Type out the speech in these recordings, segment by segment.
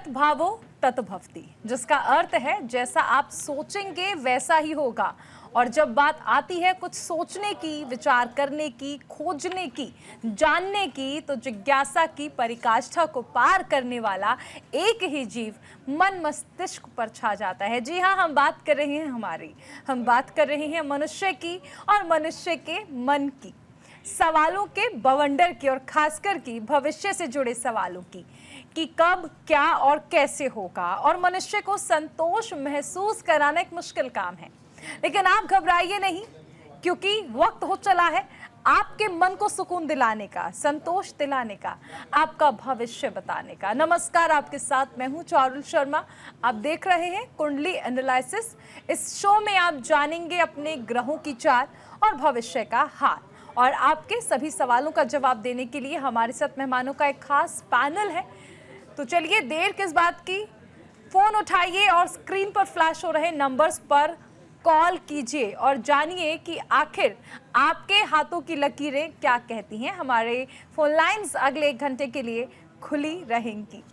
यत भावो तत भवति, जिसका अर्थ है जैसा आप सोचेंगे वैसा ही होगा। और जब बात आती है कुछ सोचने की, विचार करने की, खोजने की, जानने की, तो जिज्ञासा की परिकाष्ठा को पार करने वाला एक ही जीव मन मस्तिष्क पर छा जाता है। जी हाँ, हम बात कर रहे हैं हम बात कर रहे हैं मनुष्य की और मनुष्य के मन की, सवालों के बवंडर की, और खासकर की भविष्य से जुड़े सवालों की कि कब, क्या और कैसे होगा। और मनुष्य को संतोष महसूस कराना एक मुश्किल काम है, लेकिन आप घबराइए नहीं, क्योंकि वक्त हो चला है आपके मन को सुकून दिलाने का, संतोष दिलाने का, आपका भविष्य बताने का। नमस्कार, आपके साथ मैं हूं चारुल शर्मा। आप देख रहे हैं कुंडली एनालिसिस। इस शो में आप जानेंगे अपने ग्रहों की चाल और भविष्य का हाल, और आपके सभी सवालों का जवाब देने के लिए हमारे साथ मेहमानों का एक खास पैनल है। तो चलिए, देर किस बात की, फोन उठाइए और स्क्रीन पर फ्लैश हो रहे नंबर्स पर कॉल कीजिए और जानिए कि आखिर आपके हाथों की लकीरें क्या कहती हैं। हमारे फोन लाइंस अगले 1 घंटे के लिए खुली रहेंगी।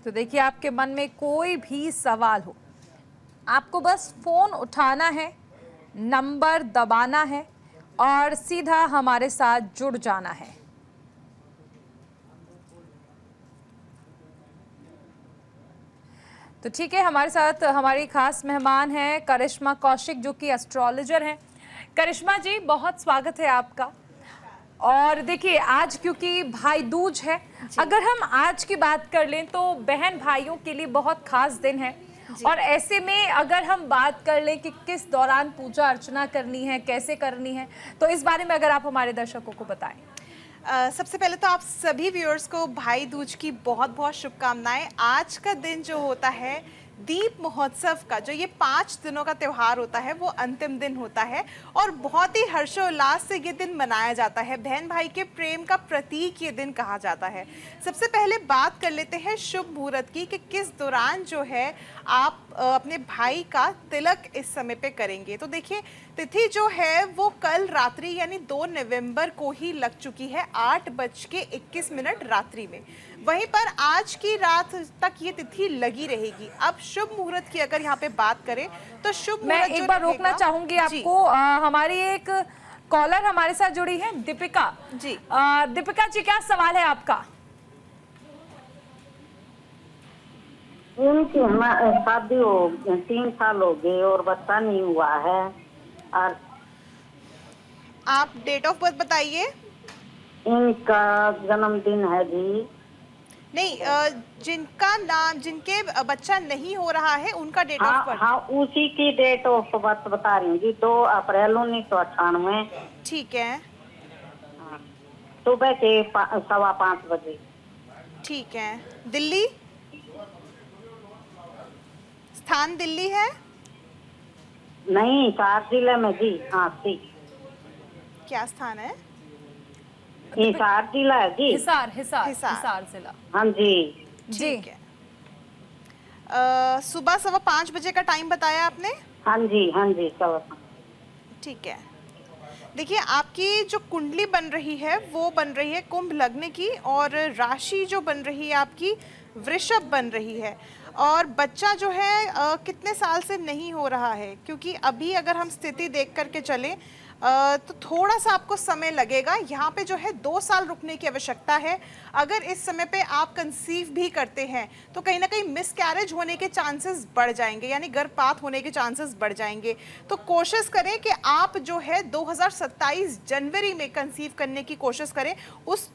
तो देखिए, आपके मन में कोई भी सवाल हो, आपको बस फोन उठाना है, नंबर दबाना है और सीधा हमारे साथ जुड़ जाना है। तो ठीक है, हमारे साथ हमारी खास मेहमान हैं करिश्मा कौशिक, जो कि एस्ट्रोलॉजर हैं। करिश्मा जी, बहुत स्वागत है आपका। और देखिए, आज क्योंकि भाई दूज है, अगर हम आज की बात कर लें तो बहन भाइयों के लिए बहुत खास दिन है। और ऐसे में अगर हम बात कर लें कि किस दौरान पूजा अर्चना करनी है, कैसे करनी है, तो इस बारे में अगर आप हमारे दर्शकों को बताएं। सबसे पहले तो आप सभी व्यूअर्स को भाई दूज की बहुत बहुत शुभकामनाएं। आज का दिन जो होता है दीप महोत्सव का, जो ये 5 दिनों का त्यौहार होता है, वो अंतिम दिन होता है और बहुत ही हर्षोल्लास से ये दिन मनाया जाता है। बहन भाई के प्रेम का प्रतीक ये दिन कहा जाता है। सबसे पहले बात कर लेते हैं शुभ मुहूर्त की कि किस दौरान जो है आप अपने भाई का तिलक इस समय पे करेंगे। तो देखिए, तिथि जो है वो कल रात्रि यानी 2 नवंबर को ही लग चुकी है 8:21 रात्रि में। वहीं पर आज की रात तक ये तिथि लगी रहेगी। अब शुभ मुहूर्त की अगर यहाँ पे बात करें तो शुभ मैं एक बार रोकना चाहूंगी आपको। हमारी एक कॉलर हमारे साथ जुड़ी है, दीपिका जी। दीपिका जी, क्या सवाल है आपका? इनकी शादी हो 3 साल हो गए और बच्चा नहीं हुआ है। और आप डेट ऑफ बर्थ बताइए। इनका जन्मदिन है जी। नहीं, जिनका नाम, जिनके बच्चा नहीं हो रहा है उनका डेट ऑफ बर्थ। हाँ, उसी की डेट ऑफ बर्थ बता रही हूँ जी। 2 अप्रैल 1998। ठीक है। सुबह के 5:15 बजे। ठीक है। दिल्ली, स्थान दिल्ली है? नहीं, 4 जिले में जी। हाँ ठीक। क्या स्थान है? हिसार जिला है जी। हिसार जिला। हाँ जी। ठीक है। सुबह 5:15 बजे का टाइम बताया आपने? हाँ जी, हाँ जी, सब। ठीक है। देखिए, आपकी जो कुंडली बन रही है वो बन रही है कुंभ लग्न की, और राशि जो बन रही है आपकी वृषभ बन रही है। और बच्चा जो है कितने साल से नहीं हो रहा है, क्योंकि अभी अगर हम स्थिति देख करके चलें तो थोड़ा सा आपको समय लगेगा। यहाँ पे जो है 2 साल रुकने की आवश्यकता है। अगर इस समय पे आप कंसीव भी करते हैं तो कहीं ना कहीं मिसकैरेज होने के चांसेस बढ़ जाएंगे, यानी गर्भपात होने के चांसेस बढ़ जाएंगे। तो कोशिश करें कि आप जो है 2027 जनवरी में कंसीव करने की कोशिश करें। उस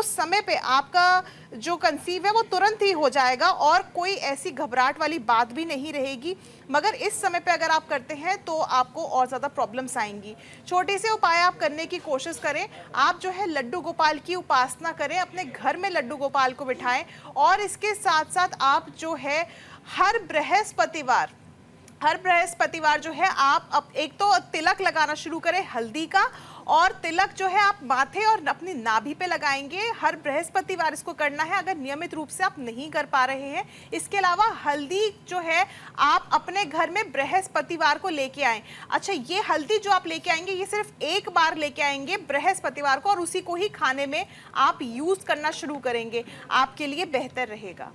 समय पे आपका जो कंसीव है वो तुरंत ही हो जाएगा और कोई ऐसी घबराहट वाली बात भी नहीं रहेगी। मगर इस समय पे अगर आप करते हैं तो आपको और ज़्यादा प्रॉब्लम्स आएंगी। छोटे से उपाय आप करने की कोशिश करें। आप जो है लड्डू गोपाल की उपासना करें, अपने घर में लड्डू गोपाल को बिठाएं और इसके साथ साथ आप जो है हर बृहस्पतिवार जो है आप एक तो तिलक लगाना शुरू करें हल्दी का, और तिलक जो है आप माथे और अपनी नाभि पे लगाएंगे। हर बृहस्पतिवार इसको करना है अगर नियमित रूप से आप नहीं कर पा रहे हैं। इसके अलावा हल्दी जो है आप अपने घर में बृहस्पतिवार को लेके आएं। अच्छा, ये हल्दी जो आप लेके आएंगे ये सिर्फ एक बार लेके आएंगे बृहस्पतिवार को, और उसी को ही खाने में आप यूज करना शुरू करेंगे, आपके लिए बेहतर रहेगा।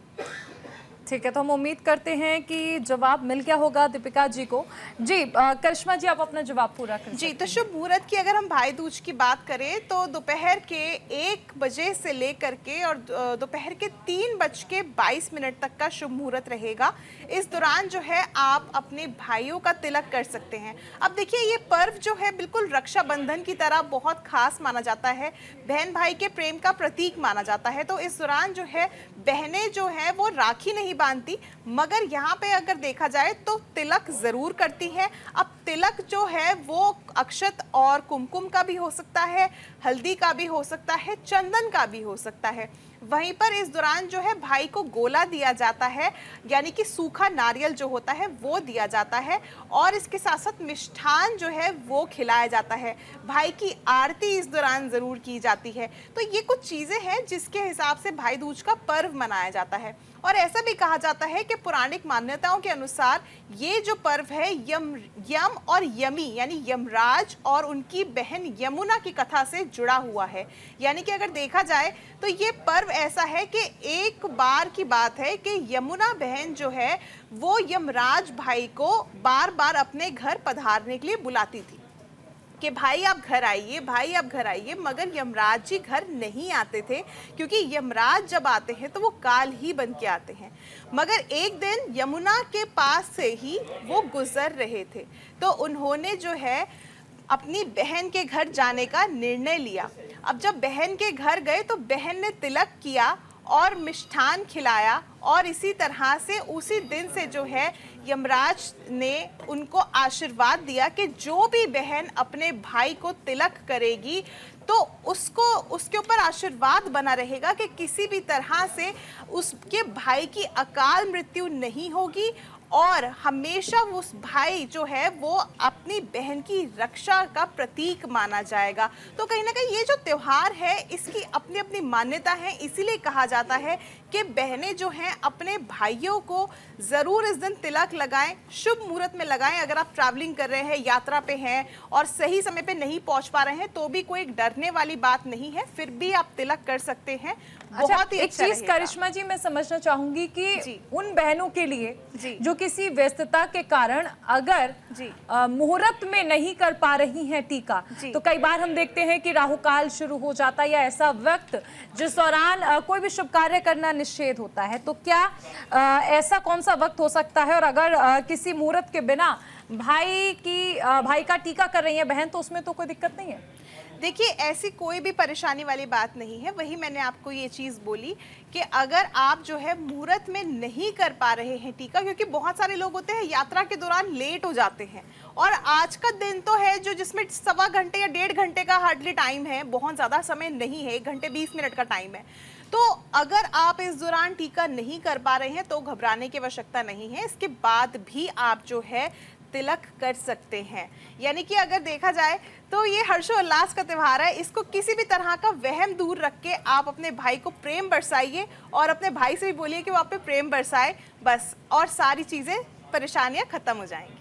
ठीक है, तो हम उम्मीद करते हैं कि जवाब मिल गया होगा दीपिका जी को। जी करिश्मा जी, आप अपना जवाब पूरा करें। जी, तो शुभ मुहूर्त की अगर हम भाई दूज की बात करें तो दोपहर के 1 बजे से लेकर के और दोपहर के 3:22 तक का शुभ मुहूर्त रहेगा। इस दौरान जो है आप अपने भाइयों का तिलक कर सकते हैं। अब देखिए, ये पर्व जो है बिल्कुल रक्षाबंधन की तरह बहुत खास माना जाता है, बहन भाई के प्रेम का प्रतीक माना जाता है। तो इस दौरान जो है बहनें जो है वो राखी नहीं बांधती, मगर यहाँ पे अगर देखा जाए तो तिलक जरूर करती है। अब तिलक जो है वो अक्षत और कुमकुम का भी हो सकता है, हल्दी का भी हो सकता है, चंदन का भी हो सकता है। वहीं पर इस दौरान जो है भाई को गोला दिया जाता है, यानी कि सूखा नारियल जो होता है वो दिया जाता है, और इसके साथ साथ मिष्ठान जो है वो खिलाया जाता है। भाई की आरती इस दौरान जरूर की जाती है। तो ये कुछ चीजें हैं जिसके हिसाब से भाई दूज का पर्व मनाया जाता है। और ऐसा भी कहा जाता है कि पौराणिक मान्यताओं के अनुसार ये जो पर्व है यम और यमी यानी यमराज और उनकी बहन यमुना की कथा से जुड़ा हुआ है। यानी कि अगर देखा जाए तो ये पर्व ऐसा है कि एक बार की बात है कि यमुना बहन जो है वो यमराज भाई को बार बार अपने घर पधारने के लिए बुलाती थी कि भाई आप घर आइए, भाई आप घर आइए, मगर यमराज जी घर नहीं आते थे, क्योंकि यमराज जब आते हैं तो वो काल ही बन के आते हैं। मगर एक दिन यमुना के पास से ही वो गुजर रहे थे, तो उन्होंने जो है अपनी बहन के घर जाने का निर्णय लिया। अब जब बहन के घर गए तो बहन ने तिलक किया और मिष्ठान खिलाया, और इसी तरह से उसी दिन से जो है यमराज ने उनको आशीर्वाद दिया कि जो भी बहन अपने भाई को तिलक करेगी तो उसको उसके ऊपर आशीर्वाद बना रहेगा कि किसी भी तरह से उसके भाई की अकाल मृत्यु नहीं होगी, और हमेशा उस भाई जो है वो अपनी बहन की रक्षा का प्रतीक माना जाएगा। तो कहीं ना कहीं ये जो त्योहार है इसकी अपनी अपनी मान्यता है, इसीलिए कहा जाता है कि बहनें जो हैं अपने भाइयों को ज़रूर इस दिन तिलक लगाएं, शुभ मुहूर्त में लगाएं। अगर आप ट्रैवलिंग कर रहे हैं, यात्रा पे हैं और सही समय पे नहीं पहुंच पा रहे हैं तो भी कोई डरने वाली बात नहीं है, फिर भी आप तिलक कर सकते हैं। बहुत ही एक चीज करिश्मा जी मैं समझना चाहूंगी कि उन बहनों के लिए जो किसी व्यस्तता के कारण अगर मुहूर्त में नहीं कर पा रही हैं टीका, तो कई बार हम देखते हैं कि राहु काल शुरू हो जाता है या ऐसा वक्त जिस दौरान कोई भी शुभ कार्य करना निषेध होता है, तो क्या ऐसा कौन सा वक्त हो सकता है? और अगर किसी मुहूर्त के बिना भाई का टीका कर रही है बहन, तो उसमें तो कोई दिक्कत नहीं है? देखिए, ऐसी कोई भी परेशानी वाली बात नहीं है। वही मैंने आपको ये चीज़ बोली कि अगर आप जो है मुहूर्त में नहीं कर पा रहे हैं टीका, क्योंकि बहुत सारे लोग होते हैं यात्रा के दौरान लेट हो जाते हैं, और आज का दिन तो है जो जिसमें 1.25 घंटे या 1.5 घंटे का हार्डली टाइम है, बहुत ज़्यादा समय नहीं है, 1 घंटे 20 मिनट का टाइम है। तो अगर आप इस दौरान टीका नहीं कर पा रहे हैं तो घबराने की आवश्यकता नहीं है। इसके बाद भी आप जो है तिलक कर सकते हैं। यानी कि अगर देखा जाए तो ये हर्षोल्लास का त्यौहार है, इसको किसी भी तरह का वहम दूर रख के आप अपने भाई को प्रेम बरसाइए, और अपने भाई से भी बोलिए कि वो आप पे प्रेम बरसाए, बस, और सारी चीज़ें परेशानियां खत्म हो जाएंगी।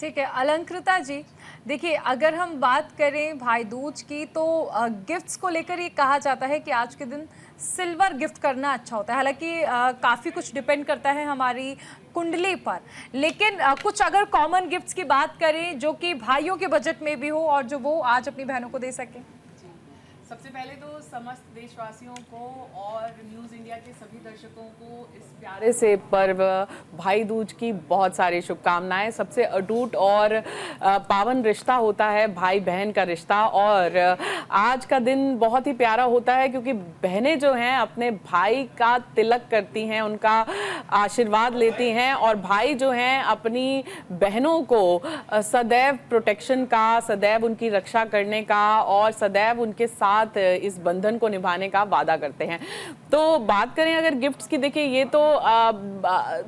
ठीक है अलंकृता जी, देखिए अगर हम बात करें भाई दूज की तो गिफ्ट्स को लेकर ये कहा जाता है कि आज के दिन सिल्वर गिफ्ट करना अच्छा होता है। हालांकि काफ़ी कुछ डिपेंड करता है हमारी कुंडली पर, लेकिन कुछ अगर कॉमन गिफ्ट्स की बात करें जो कि भाइयों के बजट में भी हो और जो वो आज अपनी बहनों को दे सकें। सबसे पहले तो समस्त देशवासियों को और न्यूज़ इंडिया के सभी दर्शकों को इस प्यारे से पर्व भाई दूज की बहुत सारी शुभकामनाएं। सबसे अटूट और पावन रिश्ता होता है भाई बहन का रिश्ता, और आज का दिन बहुत ही प्यारा होता है क्योंकि बहनें जो हैं अपने भाई का तिलक करती हैं, उनका आशीर्वाद लेती हैं, और भाई जो हैं अपनी बहनों को सदैव प्रोटेक्शन का, सदैव उनकी रक्षा करने का और सदैव उनके साथ इस बंधन को निभाने का वादा करते हैं। तो बात करें अगर गिफ्ट्स की, देखिए ये तो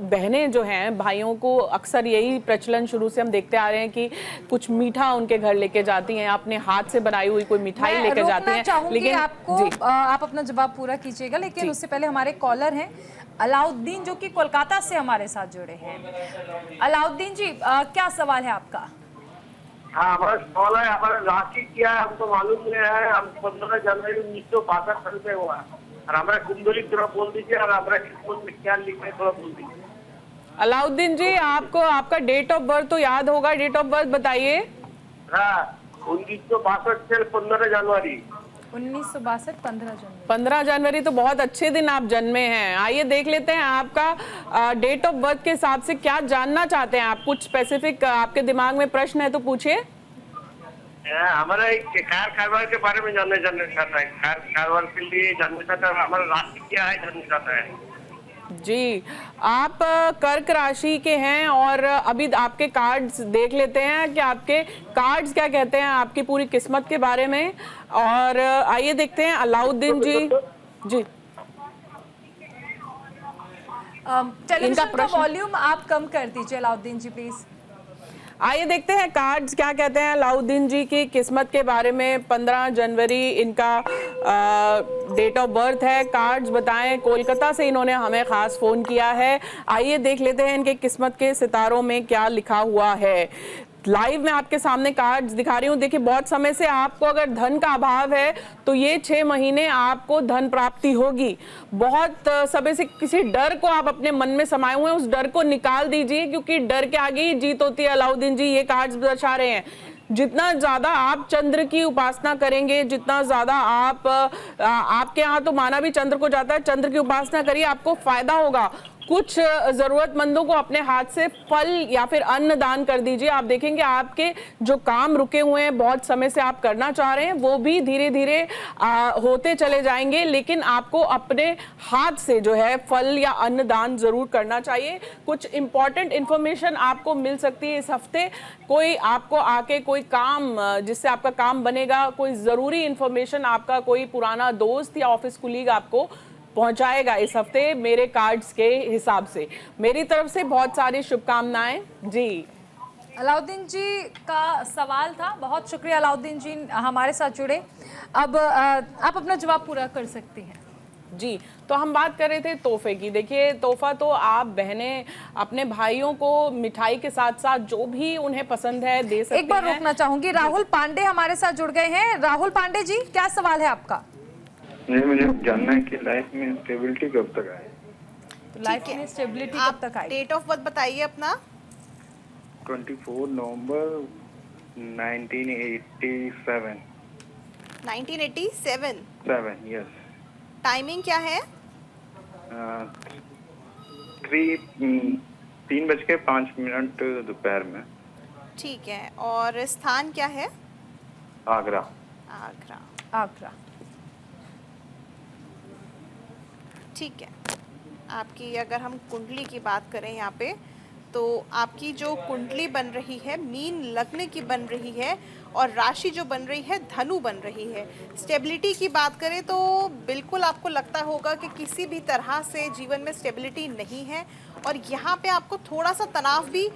बहनें जो हैं भाइयों को अक्सर यही प्रचलन शुरू से हम देखते आ रहे हैं कि कुछ मीठा उनके घर लेके जाती हैं, अपने हाथ से बनाई हुई कोई मिठाई लेके जाती हैं। लेकिन आपको आप अपना जवाब पूरा कीजिएगा, लेकिन उससे पहले हमारे कॉलर हैं अलाउद्दीन जो कि कोलकाता से हमारे साथ जुड़े हैं। अलाउद्दीन जी, क्या सवाल है आपका? हाँ, हमारा सवाल है, हमारा राशि क्या है हमको मालूम नहीं है। हम 15 जनवरी 1962 सन पे हुआ और हमारा कुंडली थोड़ा बोल दीजिए और हमारा किस्मत में क्या लिखा है थोड़ा बोल दीजिए। अलाउद्दीन जी, आपको आपका डेट ऑफ बर्थ तो याद होगा, डेट ऑफ बर्थ बताइए। हाँ, 1962 से 15 जनवरी 1962 15 जनवरी। 15 जनवरी तो बहुत अच्छे दिन आप जन्मे हैं। आइए देख लेते हैं आपका डेट ऑफ बर्थ के हिसाब से क्या जानना चाहते हैं आप। कुछ स्पेसिफिक आपके दिमाग में प्रश्न है तो पूछिए। हमारा एक कार कारोबार के बारे में जानना चाहता है, कार कारोबार के लिए जानना चाहता है, हमारा राशि क्या है जानना चाहता है। जी, आप कर्क राशि के हैं और अभी आपके कार्ड्स देख लेते हैं कि आपके कार्ड्स क्या कहते हैं आपकी पूरी किस्मत के बारे में। और आइए देखते हैं अलाउद्दीन जी। जी, टेलीविजन का वॉल्यूम आप कम कर दीजिए अलाउद्दीन जी प्लीज। आइए देखते हैं कार्ड्स क्या कहते हैं अलाउद्दीन जी की किस्मत के बारे में। 15 जनवरी इनका डेट ऑफ बर्थ है। कार्ड्स बताएं, कोलकाता से इन्होंने हमें खास फोन किया है। आइए देख लेते हैं इनके किस्मत के सितारों में क्या लिखा हुआ है। लाइव में आपके सामने कार्ड्स दिखा रही हूँ। देखिए, बहुत समय से आपको अगर धन का अभाव है तो ये 6 महीने आपको धन प्राप्ति होगी। बहुत समय से किसी डर को आप अपने मन में समाये हुए हैं, उस डर को निकाल दीजिए क्योंकि डर के आगे ही जीत होती है। अलाउद्दीन जी, ये कार्ड्स दर्शा रहे हैं जितना ज्यादा आप चंद्र की उपासना करेंगे, जितना ज्यादा आपके यहाँ तो माना भी चंद्र को जाता है, चंद्र की उपासना करिए, आपको फायदा होगा। कुछ जरूरतमंदों को अपने हाथ से फल या फिर अन्न दान कर दीजिए। आप देखेंगे आपके जो काम रुके हुए हैं, बहुत समय से आप करना चाह रहे हैं, वो भी धीरे धीरे होते चले जाएंगे। लेकिन आपको अपने हाथ से जो है फल या अन्न दान जरूर करना चाहिए। कुछ इंपॉर्टेंट इंफॉर्मेशन आपको मिल सकती है इस हफ्ते। कोई आपको आके कोई काम जिससे आपका काम बनेगा, कोई जरूरी इंफॉर्मेशन आपका कोई पुराना दोस्त या ऑफिस कुलीग आपको पहुंचाएगा इस हफ्ते मेरे कार्ड्स के हिसाब से। मेरी तरफ से बहुत सारी शुभकामनाएं। जी, अलाउद्दीन जी का सवाल था। बहुत शुक्रिया अलाउद्दीन जी हमारे साथ जुड़े। अब आप अपना जवाब पूरा कर सकती हैं। जी, तो हम बात कर रहे थे तोहफे की। देखिए, तोहफा तो आप बहनें अपने भाइयों को मिठाई के साथ साथ जो भी उन्हें पसंद है दे सकती हैं। एक बार रोकना चाहूंगी, राहुल पांडे हमारे साथ जुड़ गए हैं। राहुल पांडे जी, क्या सवाल है आपका? मुझे जानना है कि लाइफ में स्टेबिलिटी कब तक आए। तो लाइफ में स्टेबिलिटी कब तक आएगी? डेट ऑफ बर्थ बताइए अपना। 24 नवंबर 1987। 1987। 7, यस। टाइमिंग क्या है? 3:05 दोपहर में। ठीक है, और स्थान क्या है? आगरा। आगरा। आगरा। ठीक है, आपकी अगर हम कुंडली की बात करें यहाँ पे, तो आपकी जो कुंडली बन रही है मीन लग्न की बन रही है और राशि जो बन रही है धनु बन रही है। स्टेबिलिटी की बात करें तो बिल्कुल आपको लगता होगा कि किसी भी तरह से जीवन में स्टेबिलिटी नहीं है, और यहाँ पे आपको थोड़ा सा तनाव भी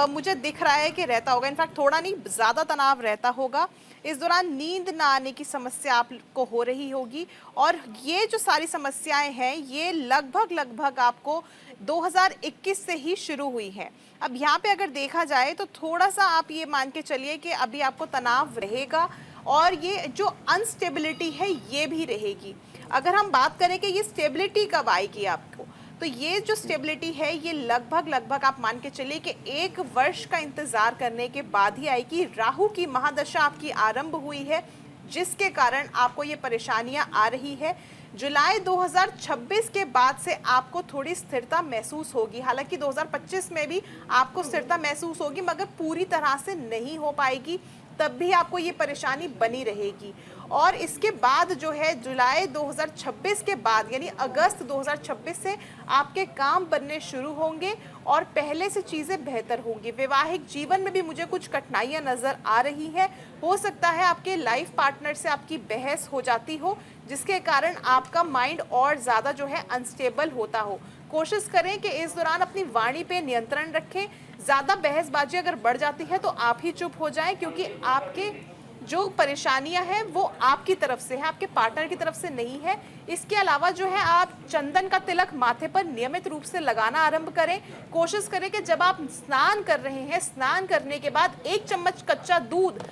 मुझे दिख रहा है कि रहता होगा। इनफैक्ट थोड़ा नहीं, ज़्यादा तनाव रहता होगा। इस दौरान नींद ना आने की समस्या आपको हो रही होगी, और ये जो सारी समस्याएं हैं ये लगभग आपको 2021 से ही शुरू हुई है। अब यहाँ पे अगर देखा जाए तो थोड़ा सा आप ये मान के चलिए कि अभी आपको तनाव रहेगा, और ये जो अनस्टेबिलिटी है ये भी रहेगी। अगर हम बात करें कि ये स्टेबिलिटी कब आएगी आपको, तो ये जो स्टेबिलिटी है ये लगभग आप मान के चलिए कि 1 वर्ष का इंतजार करने के बाद ही आएगी। राहु की महादशा आपकी आरंभ हुई है जिसके कारण आपको ये परेशानियां आ रही है। जुलाई 2026 के बाद से आपको थोड़ी स्थिरता महसूस होगी। हालांकि 2025 में भी आपको स्थिरता महसूस होगी, मगर पूरी तरह से नहीं हो पाएगी, तब भी आपको ये परेशानी बनी रहेगी। और इसके बाद जो है जुलाई 2026 के बाद यानी अगस्त 2026 से आपके काम बनने शुरू होंगे और पहले से चीज़ें बेहतर होंगी। वैवाहिक जीवन में भी मुझे कुछ कठिनाइयां नज़र आ रही हैं। हो सकता है आपके लाइफ पार्टनर से आपकी बहस हो जाती हो, जिसके कारण आपका माइंड और ज़्यादा जो है अनस्टेबल होता हो। कोशिश करें कि इस दौरान अपनी वाणी पे नियंत्रण रखें। ज़्यादा बहसबाजी अगर बढ़ जाती है तो आप ही चुप हो जाएं, क्योंकि आपके जो परेशानियां हैं वो आपकी तरफ से है, आपके पार्टनर की तरफ से नहीं है। इसके अलावा जो है आप चंदन का तिलक माथे पर नियमित रूप से लगाना आरंभ करें। कोशिश करें कि जब आप स्नान कर रहे हैं, स्नान करने के बाद 1 चम्मच कच्चा दूध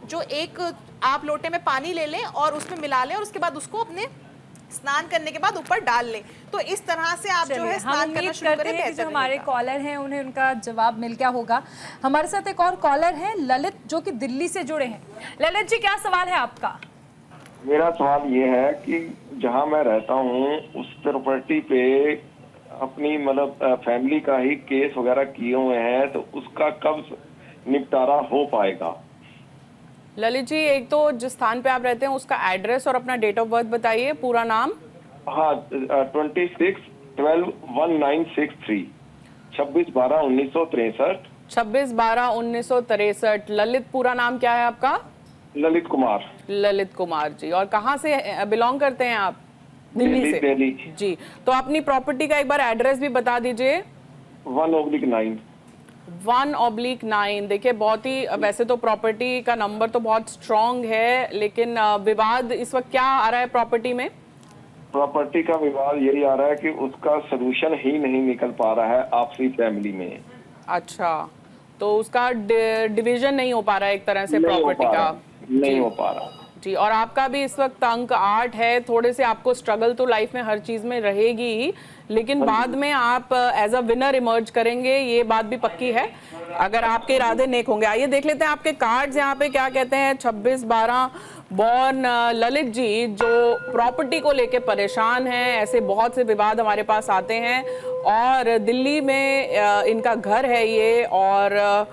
जो एक आप लोटे में पानी ले लें और उसमें मिला लें और उसके बाद उसको अपने स्नान करने के बाद ऊपर डाल लें। तो इस तरह से आप जो है स्नान करना शुरू करें, हैं कि जो हमारे कॉलर हैं उन्हें उनका जवाब मिल गया होगा। हमारे साथ एक और कॉलर हैं ललित, जो कि दिल्ली से जुड़े हैं। ललित जी, क्या सवाल है आपका? मेरा सवाल ये है कि जहाँ मैं रहता हूँ उस प्रॉपर्टी पे अपनी मतलब फैमिली का ही केस वगैरह किए हुए हैं, तो उसका कब निपटारा हो पाएगा? ललित जी, एक तो जिस स्थान पे आप रहते हैं उसका एड्रेस और अपना डेट ऑफ बर्थ बताइए, पूरा नाम। हाँ, 26/12/1963, 26/12/1963। 26/12/1963। ललित, पूरा नाम क्या है आपका? ललित कुमार। ललित कुमार जी। और कहाँ से बिलोंग करते हैं आप? दिल्ली से। दिल्ली जी, तो अपनी प्रॉपर्टी का एक बार एड्रेस भी बता दीजिए। 1/9। 1/9। देखिए, बहुत ही वैसे तो प्रॉपर्टी का नंबर तो बहुत स्ट्रॉन्ग है, लेकिन विवाद इस वक्त क्या आ रहा है प्रॉपर्टी में? प्रॉपर्टी का विवाद यही आ रहा है कि उसका सलूशन ही नहीं निकल पा रहा है आपसी फैमिली में। अच्छा, तो उसका डिवीजन नहीं हो पा रहा है एक तरह से प्रॉपर्टी का? नहीं हो पा रहा जी। और आपका भी इस वक्त अंक 8 है। थोड़े से आपको स्ट्रगल तो लाइफ में हर चीज में रहेगी ही, लेकिन बाद में आप एज अ विनर इमर्ज करेंगे, ये बात भी पक्की है अगर आपके इरादे नेक होंगे। आइए देख लेते हैं आपके कार्ड्स यहाँ पे क्या कहते हैं। 26/12 बॉर्न ललित जी, जो प्रॉपर्टी को लेके परेशान हैं, ऐसे बहुत से विवाद हमारे पास आते हैं और दिल्ली में इनका घर है ये, और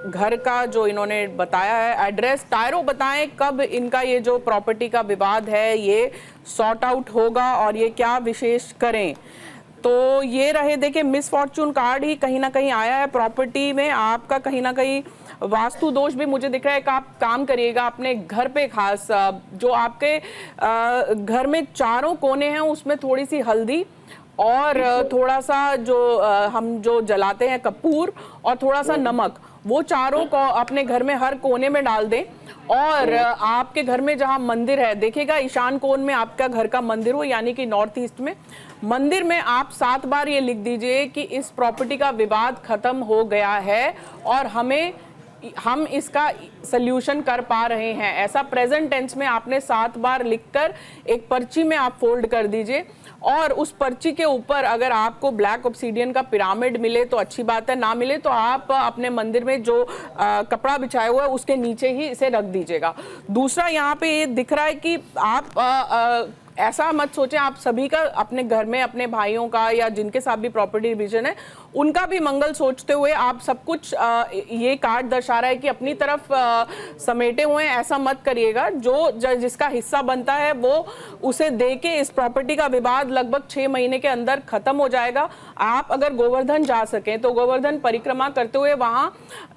घर का जो इन्होंने बताया है एड्रेस, टायरो बताएं कब इनका ये जो प्रॉपर्टी का विवाद है ये सॉर्ट आउट होगा और ये क्या विशेष करें। तो ये रहे, देखिए मिस फॉर्चून कार्ड ही कहीं ना कहीं आया है प्रॉपर्टी में। आपका कहीं ना कहीं वास्तु दोष भी मुझे दिख रहा है कि आप काम करिएगा अपने घर पे, खास जो आपके घर में चारों कोने हैं उसमें थोड़ी सी हल्दी और थोड़ा सा जो हम जो जलाते हैं कपूर और थोड़ा सा नमक, वो चारों को अपने घर में हर कोने में डाल दें। और आपके घर में जहां मंदिर है, देखिएगा ईशान कोण में आपका घर का मंदिर हो, यानी कि नॉर्थ ईस्ट में मंदिर में आप 7 बार ये लिख दीजिए कि इस प्रॉपर्टी का विवाद खत्म हो गया है और हम इसका सल्यूशन कर पा रहे हैं। ऐसा प्रेजेंट टेंस में आपने 7 बार लिखकर एक पर्ची में आप फोल्ड कर दीजिए और उस पर्ची के ऊपर अगर आपको ब्लैक ऑब्सीडियन का पिरामिड मिले तो अच्छी बात है, ना मिले तो आप अपने मंदिर में जो कपड़ा बिछाया हुआ है उसके नीचे ही इसे रख दीजिएगा। दूसरा, यहाँ पे ये दिख रहा है कि आप ऐसा मत सोचें आप सभी का, अपने घर में अपने भाइयों का या जिनके साथ भी प्रॉपर्टी डिवीजन है उनका भी मंगल सोचते हुए आप सब कुछ ये कार्ड दर्शा रहा है कि अपनी तरफ समेटे हुए हैं। ऐसा मत करिएगा, जो जिसका हिस्सा बनता है वो उसे दे के इस प्रॉपर्टी का विवाद लगभग 6 महीने के अंदर खत्म हो जाएगा। आप अगर गोवर्धन जा सकें तो गोवर्धन परिक्रमा करते हुए वहां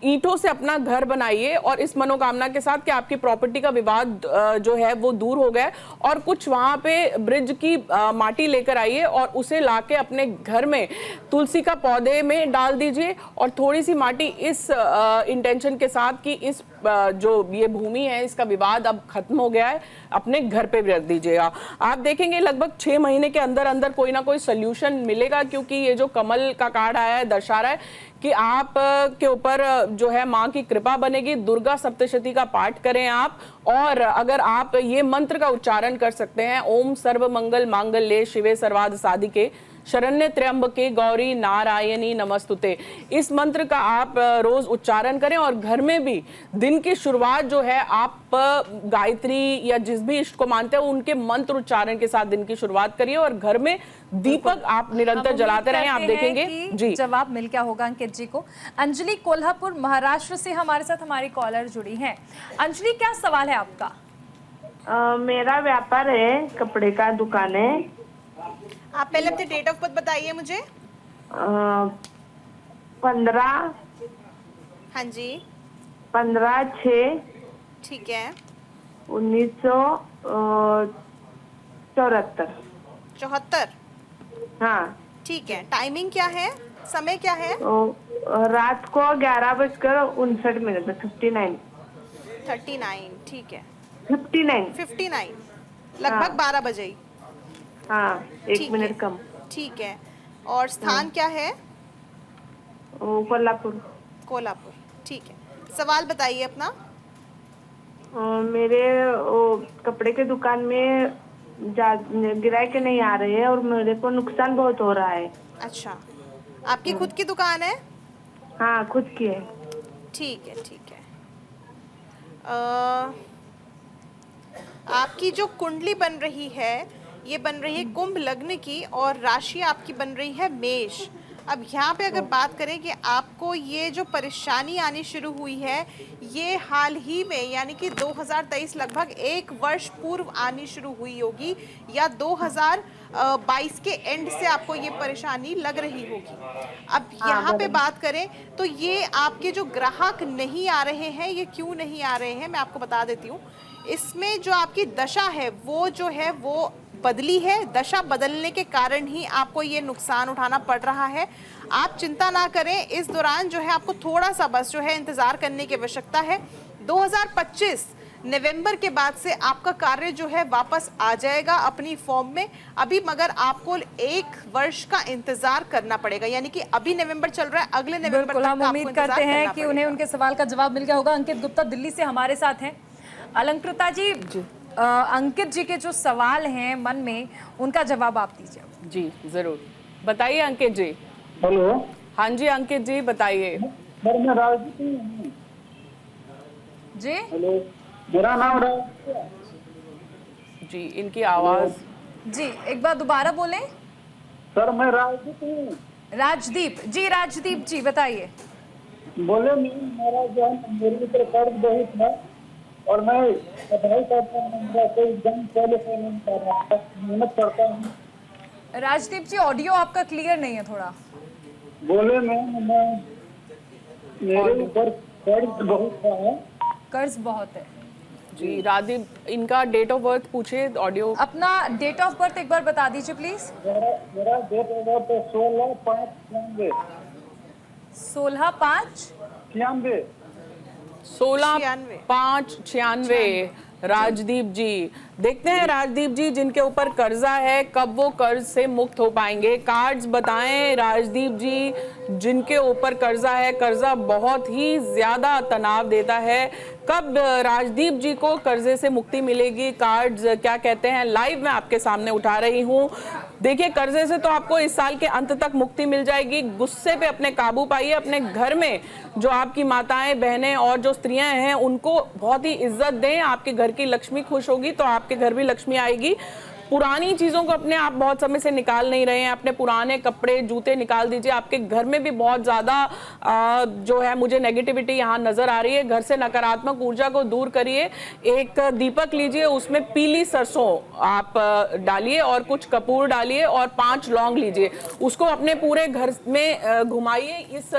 ईंटों से अपना घर बनाइए और इस मनोकामना के साथ कि आपकी प्रॉपर्टी का विवाद जो है वो दूर हो गया। और कुछ वहां पे ब्रिज की माटी लेकर आइए और उसे लाके अपने घर में तुलसी का पौधे में डाल दीजिए और थोड़ी सी माटी इस इंटेंशन के साथ कि इस जो ये भूमि है इसका विवाद अब खत्म हो गया है, अपने घर पे भी रख दीजिएगा। आप देखेंगे लगभग 6 महीने के अंदर अंदर कोई ना कोई सोल्यूशन मिलेगा, क्योंकि ये जो कमल का कार्ड आया है दर्शा रहा है कि आप के ऊपर जो है माँ की कृपा बनेगी। दुर्गा सप्तशती का पाठ करें आप, और अगर आप ये मंत्र का उच्चारण कर सकते हैं, ओम सर्व मंगल मांगल्ये शिवे सर्वार्थ साधिके शरण्य त्र्यंबके गौरी नारायणी नमस्तुते। इस मंत्र का आप रोज उच्चारण करें और घर में भी दिन की शुरुआत जो है आप गायत्री या जिस भी इष्ट को मानते हैं उनके मंत्र उच्चारण के साथ दिन की शुरुआत करिए और घर में दीपक आप निरंतर जलाते रहें। आप देखेंगे जी जवाब मिल गया होगा अंकित जी को। अंजलि कोल्हापुर महाराष्ट्र से हमारे साथ हमारी कॉलर जुड़ी हैं। अंजलि, क्या सवाल है आपका? मेरा व्यापार है, कपड़े का दुकान है। आप पहले अपने डेट ऑफ बर्थ बताइए मुझे। 15 हाँ जी, 15/6 ठीक है। 1974। 74, हाँ। ठीक है। टाइमिंग क्या है, समय क्या है? रात को 11:59 59। 39, ठीक है। 59 लगभग 12 बजे ही। हाँ, एक ठीक मिनट है, कम। ठीक है। और स्थान क्या है? कोल्हापुर। कोल्हापुर, ठीक है। सवाल बताइए अपना। मेरे कपड़े के दुकान में ग्राहक नहीं आ रहे हैं और मेरे को नुकसान बहुत हो रहा है। अच्छा, आपकी खुद की दुकान है? हाँ, खुद की है। ठीक है, ठीक है। आपकी जो कुंडली बन रही है ये बन रही है कुंभ लग्न की और राशि आपकी बन रही है मेष। अब यहाँ पे अगर बात करें कि आपको ये जो परेशानी आनी शुरू हुई है ये हाल ही में यानी कि 2023 लगभग 1 वर्ष पूर्व आनी शुरू हुई होगी या 2022 के एंड से आपको ये परेशानी लग रही होगी। अब यहाँ पे बात करें तो ये आपके जो ग्राहक नहीं आ रहे हैं ये क्यों नहीं आ रहे हैं मैं आपको बता देती हूँ। इसमें जो आपकी दशा है वो जो है वो बदली है। दशा बदलने के कारण ही आपको ये नुकसान उठाना पड़ रहा है। आप चिंता ना करें, इस दौरान जो है आपको थोड़ा सा बस जो है इंतजार करने की आवश्यकता है। 2025 नवंबर के बाद से आपका कार्य जो है वापस आ जाएगा अपनी फॉर्म में। अभी मगर आपको 1 वर्ष का इंतजार करना पड़ेगा, यानी कि अभी नवंबर चल रहा है, अगले नवंबर बिल्कुल, तक हम का उम्मीद आपको करते इंतजार हैं करना कि उन्हें उनके सवाल का जवाब मिल गया होगा। अंकित गुप्ता दिल्ली से हमारे साथ हैं। अलंकृता जी, अंकित जी के जो सवाल हैं मन में उनका जवाब आप दीजिए। जी जरूर बताइए अंकित जी। हेलो। हाँ जी अंकित जी बताइए। सर मैं राजदीप हूँ। जी हेलो, मेरा नाम राजदीप है। जी इनकी आवाज जी एक बार दोबारा बोलें। सर मैं राजदीप हूँ। राजदीप जी बताइए। बोले मेरा जो है मेरे ऊपर कर्ज बहुत है और मैं पढ़ाई करता हूँ, मेरा कोई एग्जाम पहले से नहीं कर रहा है, मेहनत करता हूँ। राजदीप जी ऑडियो आपका क्लियर नहीं है थोड़ा। बोले मैं मेरे ऊपर कर्ज बहुत है। कर्ज बहुत है जी। राजदीप इनका डेट ऑफ बर्थ पूछिए। ऑडियो अपना डेट ऑफ बर्थ एक बार बता दीजिए प्लीज। मेरा डेट ऑफ बर्थ 16/5/96। 16/5/96। 16/5/96। राजदीप जी, देखते हैं राजदीप जी जिनके ऊपर कर्जा है कब वो कर्ज से मुक्त हो पाएंगे। कार्ड्स बताएं राजदीप जी जिनके ऊपर कर्जा है, कर्जा बहुत ही ज्यादा तनाव देता है, कब राजदीप जी को कर्जे से मुक्ति मिलेगी। कार्ड्स क्या कहते हैं लाइव मैं आपके सामने उठा रही हूँ। देखिए कर्जे से तो आपको इस साल के अंत तक मुक्ति मिल जाएगी। गुस्से पे अपने काबू पाइए। अपने घर में जो आपकी माताएं बहनें और जो स्त्रियां हैं उनको बहुत ही इज्जत दें। आपके घर की लक्ष्मी खुश होगी तो आपके घर भी लक्ष्मी आएगी। पुरानी चीजों को अपने आप बहुत समय से निकाल नहीं रहे हैं, अपने पुराने कपड़े जूते निकाल दीजिए। आपके घर में भी बहुत ज्यादा जो है मुझे नेगेटिविटी यहाँ नजर आ रही है। घर से नकारात्मक ऊर्जा को दूर करिए। एक दीपक लीजिए, उसमें पीली सरसों आप डालिए और कुछ कपूर डालिए और 5 लौंग लीजिए, उसको अपने पूरे घर में घुमाइए इस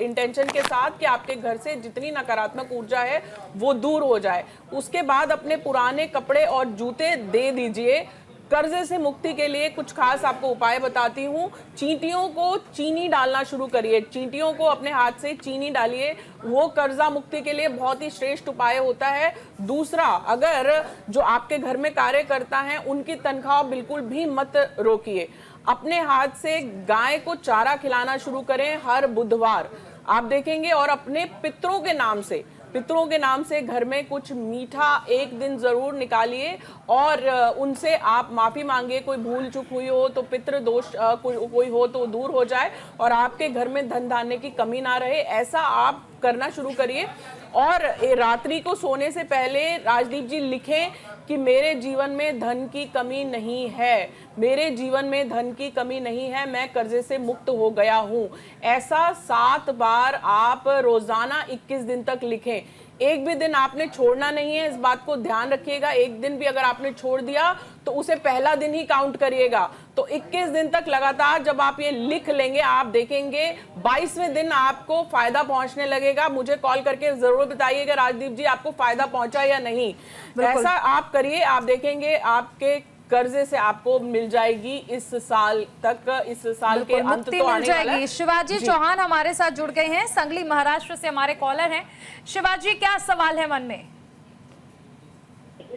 इंटेंशन के साथ कि आपके घर से जितनी नकारात्मक ऊर्जा है वो दूर हो जाए। उसके बाद अपने पुराने कपड़े और जूते दे दीजिए। कर्जे से मुक्ति के लिए कुछ खास आपको उपाय बताती हूँ। चींटियों को चीनी डालना शुरू करिए। चींटियों को अपने हाथ से चीनी डालिए, वो कर्जा मुक्ति के लिए बहुत ही श्रेष्ठ उपाय होता है। दूसरा, अगर जो आपके घर में कार्य करता है उनकी तनख्वाह बिल्कुल भी मत रोकिए। अपने हाथ से गाय को चारा खिलाना शुरू करें हर बुधवार, आप देखेंगे। और अपने पितरों के नाम से पितरों के नाम से घर में कुछ मीठा एक दिन जरूर निकालिए और उनसे आप माफी मांगिए। कोई भूल चूक हुई हो तो पितृ दोष कोई हो तो दूर हो जाए और आपके घर में धन धान्य की कमी ना रहे, ऐसा आप करना शुरू करिए। और रात्रि को सोने से पहले राजदीप जी लिखें कि मेरे जीवन में धन की कमी नहीं है, मेरे जीवन में धन की कमी नहीं है, मैं कर्जे से मुक्त हो गया हूं। ऐसा 7 बार आप रोजाना 21 दिन तक लिखें। एक भी दिन आपने छोड़ना नहीं है, इस बात को ध्यान रखिएगा। एक दिन भी अगर आपने छोड़ दिया तो उसे पहला दिन ही काउंट करिएगा। तो 21 दिन तक लगातार जब आप ये लिख लेंगे, आप देखेंगे 22वें दिन आपको फायदा पहुंचने लगेगा। मुझे कॉल करके जरूर बताइएगा राजदीप जी आपको फायदा पहुंचा या नहीं। ऐसा आप करिए, आप देखेंगे आपके कर्जे से आपको मिल जाएगी इस साल तक, इस साल के अंत तो आने वाला है। शिवाजी चौहान हमारे साथ जुड़ गए हैं, संगली महाराष्ट्र से हमारे कॉलर हैं। शिवाजी, क्या सवाल है मन में?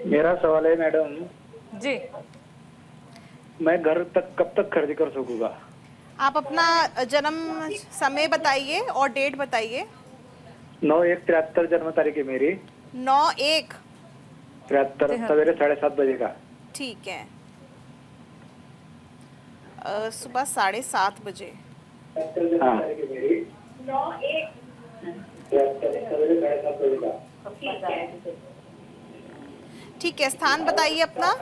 मेरा सवाल है मैडम, जी, मैं घर तक कब तक खर्च कर सकूंगा? आप अपना जन्म समय बताइए और डेट बताइए। 9/1/73 जन्म तारीख है मेरी। 9/1/73 सवेरे 7:30 बजे का। ठीक है, सुबह 7:30 बजे। हाँ। ठीक है, स्थान बताइए अपना।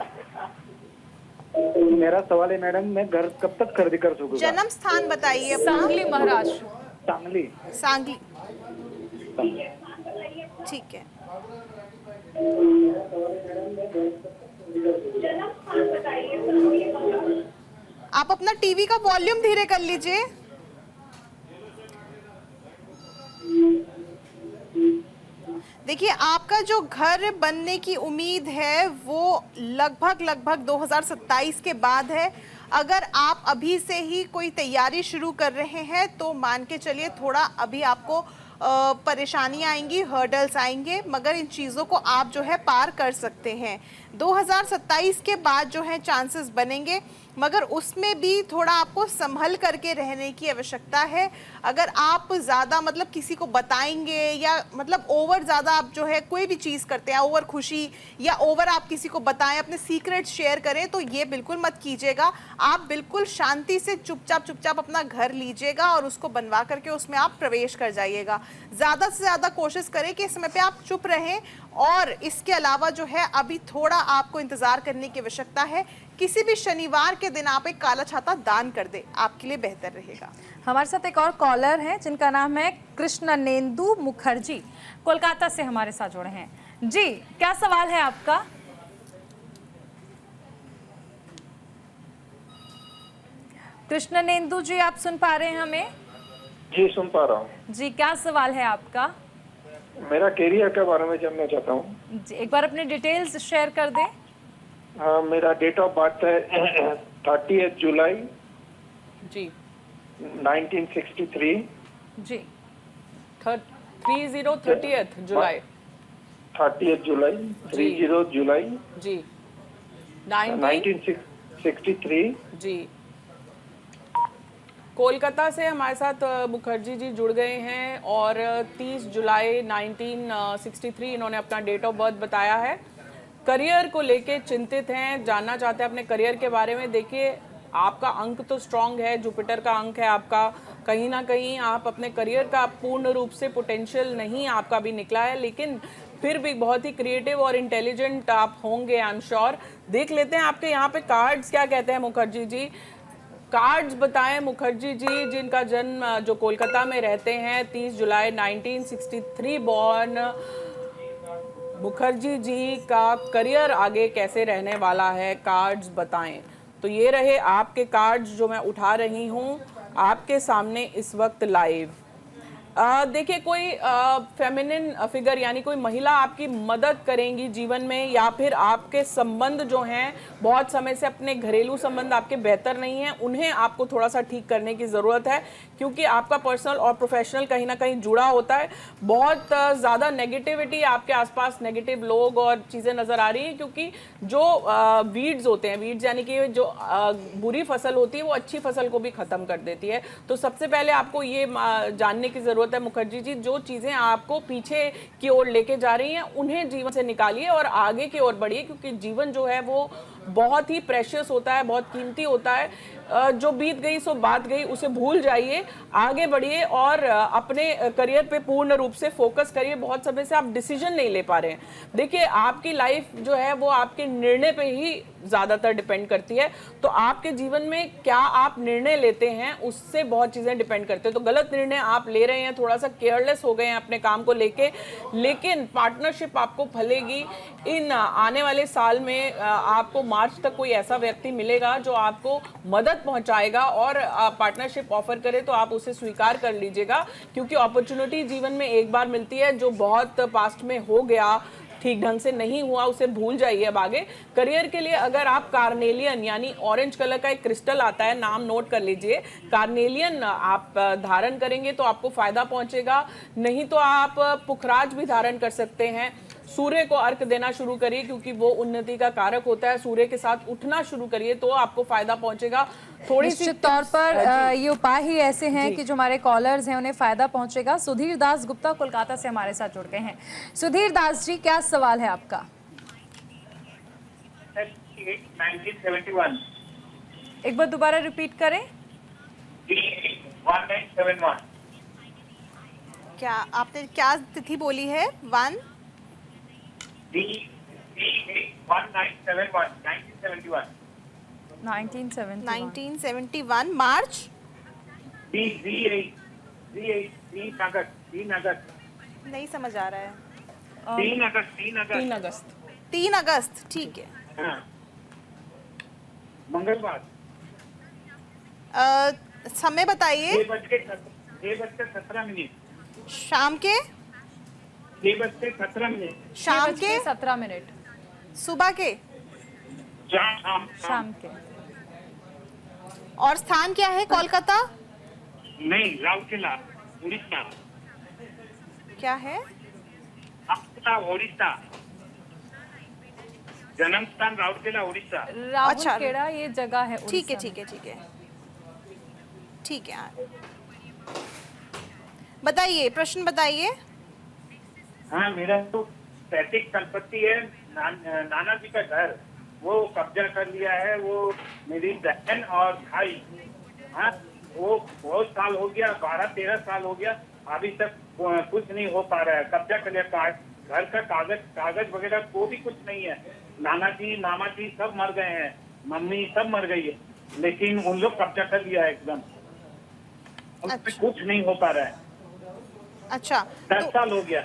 मेरा सवाल है मैडम, मैं घर कब तक खरीदी कर सकूंगा? जन्म स्थान बताइए अपना। सांगली महाराष्ट्र। सांगली। सांगली, ठीक है। आप अपना टीवी का वॉल्यूम धीरे कर लीजिए। देखिए, आपका जो घर बनने की उम्मीद है वो लगभग 2027 के बाद है। अगर आप अभी से ही कोई तैयारी शुरू कर रहे हैं तो मान के चलिए थोड़ा अभी आपको परेशानियां आएंगी, हर्डल्स आएंगे, मगर इन चीज़ों को आप जो है पार कर सकते हैं। 2027 के बाद जो है चांसेस बनेंगे, मगर उसमें भी थोड़ा आपको संभल करके रहने की आवश्यकता है। अगर आप ज़्यादा मतलब किसी को बताएंगे या मतलब ओवर ज़्यादा आप जो है कोई भी चीज़ करते हैं, ओवर खुशी या ओवर आप किसी को बताएं, अपने सीक्रेट शेयर करें, तो ये बिल्कुल मत कीजिएगा। आप बिल्कुल शांति से चुपचाप अपना घर लीजिएगा और उसको बनवा करके उसमें आप प्रवेश कर जाइएगा। ज़्यादा से ज़्यादा कोशिश करें कि इस समय पे आप चुप रहें। और इसके अलावा जो है अभी थोड़ा आपको इंतज़ार करने की आवश्यकता है। किसी भी शनिवार के दिन आप एक काला छाता दान कर दे, आपके लिए बेहतर रहेगा। हमारे साथ एक और कॉलर हैं जिनका नाम है कृष्णनेंदु मुखर्जी, कोलकाता से हमारे साथ जुड़े हैं। जी, क्या सवाल है आपका? कृष्णनेंदु जी, आप सुन पा रहे हैं हमें? जी सुन पा रहा हूँ जी, क्या सवाल है आपका? मेरा कैरियर के बारे में जानना चाहता हूँ। जी, एक बार अपने डिटेल्स शेयर कर दें। हाँ, मेरा डेट ऑफ बर्थ है 30 जुलाई जी 1963। जी, 30 जुलाई 30 जुलाई 30 जुलाई जी 1963 जी। कोलकाता से हमारे साथ मुखर्जी जी जुड़ गए हैं और 30 जुलाई 1963 इन्होंने अपना डेट ऑफ बर्थ बताया है। करियर को लेके चिंतित हैं, जानना चाहते हैं अपने करियर के बारे में। देखिए, आपका अंक तो स्ट्रांग है, जुपिटर का अंक है आपका। कहीं ना कहीं आप अपने करियर का पूर्ण रूप से पोटेंशियल नहीं आपका भी निकला है, लेकिन फिर भी बहुत ही क्रिएटिव और इंटेलिजेंट आप होंगे, आई एम श्योर। देख लेते हैं आपके यहाँ पे कार्ड्स क्या कहते हैं मुखर्जी जी। कार्ड्स बताएं मुखर्जी जी, जिनका जन्म जो कोलकाता में रहते हैं, 30 जुलाई 1963 बॉर्न। मुखर्जी जी का करियर आगे कैसे रहने वाला है, कार्ड्स बताएं। तो ये रहे आपके कार्ड्स जो मैं उठा रही हूँ आपके सामने इस वक्त लाइव। देखिए, कोई फेमिनिन फिगर यानी कोई महिला आपकी मदद करेंगी जीवन में, या फिर आपके संबंध जो हैं बहुत समय से अपने घरेलू संबंध आपके बेहतर नहीं हैं, उन्हें आपको थोड़ा सा ठीक करने की ज़रूरत है, क्योंकि आपका पर्सनल और प्रोफेशनल कहीं ना कहीं जुड़ा होता है। बहुत ज़्यादा नेगेटिविटी आपके आसपास, नेगेटिव लोग और चीज़ें नज़र आ रही हैं, क्योंकि जो वीड्स होते हैं, वीड्स यानी कि जो बुरी फसल होती है वो अच्छी फसल को भी ख़त्म कर देती है। तो सबसे पहले आपको ये जानने की ज़रूरत जरूरत है मुखर्जी जी। जो चीजें आपको पीछे की ओर लेके जा रही हैं उन्हें जीवन से निकालिए और आगे की ओर बढ़िए, क्योंकि जीवन जो है वो बहुत ही प्रेशियस होता है, बहुत कीमती होता है। जो बीत गई सो बात गई, उसे भूल जाइए, आगे बढ़िए और अपने करियर पे पूर्ण रूप से फोकस करिए। बहुत समय से आप डिसीजन नहीं ले पा रहे हैं। देखिए, आपकी लाइफ जो है वो आपके निर्णय पे ही ज्यादातर डिपेंड करती है। तो आपके जीवन में क्या आप निर्णय लेते हैं उससे बहुत चीजें डिपेंड करते हैं। तो गलत निर्णय आप ले रहे हैं, थोड़ा सा केयरलेस हो गए हैं अपने काम को लेके, लेकिन पार्टनरशिप आपको फलेगी। इन आने वाले साल में आपको मार्च तक कोई ऐसा व्यक्ति मिलेगा जो आपको मदद पहुंचाएगा और पार्टनरशिप ऑफर करे तो आप उसे स्वीकार कर लीजिएगा, क्योंकि अपॉर्चुनिटी जीवन में एक बार मिलती है। जो बहुत पास्ट में हो गया, ठीक ढंग से नहीं हुआ, उसे भूल जाइए। अब आगे करियर के लिए अगर आप कार्नेलियन यानी ऑरेंज कलर का एक क्रिस्टल आता है, नाम नोट कर लीजिए, कार्नेलियन आप धारण करेंगे तो आपको फायदा पहुंचेगा। नहीं तो आप पुखराज भी धारण कर सकते हैं। सूर्य को अर्घ देना शुरू करिए, क्योंकि वो उन्नति का कारक होता है। सूर्य के साथ उठना शुरू करिए तो आपको फायदा पहुंचेगा। थोड़ी सी निश्चित तौर पर ये उपाय ही ऐसे हैं कि जो हमारे कॉलर्स हैं उन्हें फायदा पहुंचेगा। सुधीर दास गुप्ता कोलकाता से हमारे साथ जुड़ गए हैं। सुधीर दास जी, क्या सवाल है आपका? 1971 एक बार दोबारा रिपीट करें। 1971 क्या आपने क्या तिथि बोली है? 1971 1971 मार्च 3 अगस्त नहीं समझ आ रहा है। 3 अगस्त 3 अगस्त, ठीक है। हाँ। मंगलवार समय बताइए। 6:17 शाम के 6:17 शाम के 17 मिनट सुबह के शाम के। और स्थान क्या है? कोलकाता? नहीं, राउरकेला, उड़ीसा। क्या है? उड़ीसा, जन्म स्थान राउरकेला, उड़ीसा। राहुलकेला ये जगह है। ठीक है उड़ीसा ठीक है ठीक है ठीक है। बताइए, प्रश्न बताइए। हाँ, मेरा तो पैतृक संपत्ति है। नाना जी का घर वो कब्जा कर लिया है। वो मेरी बहन और भाई, हाँ, वो बहुत साल हो गया, 12-13 साल हो गया, अभी तक कुछ नहीं हो पा रहा है। कब्जा कर लिया, घर का कागज वगैरह को भी कुछ नहीं है। नाना जी, मामा जी सब मर गए हैं, मम्मी सब मर गई है, लेकिन उन लोग कब्जा कर लिया है एकदम। अच्छा। कुछ नहीं हो पा रहा है। अच्छा, 10 साल हो गया।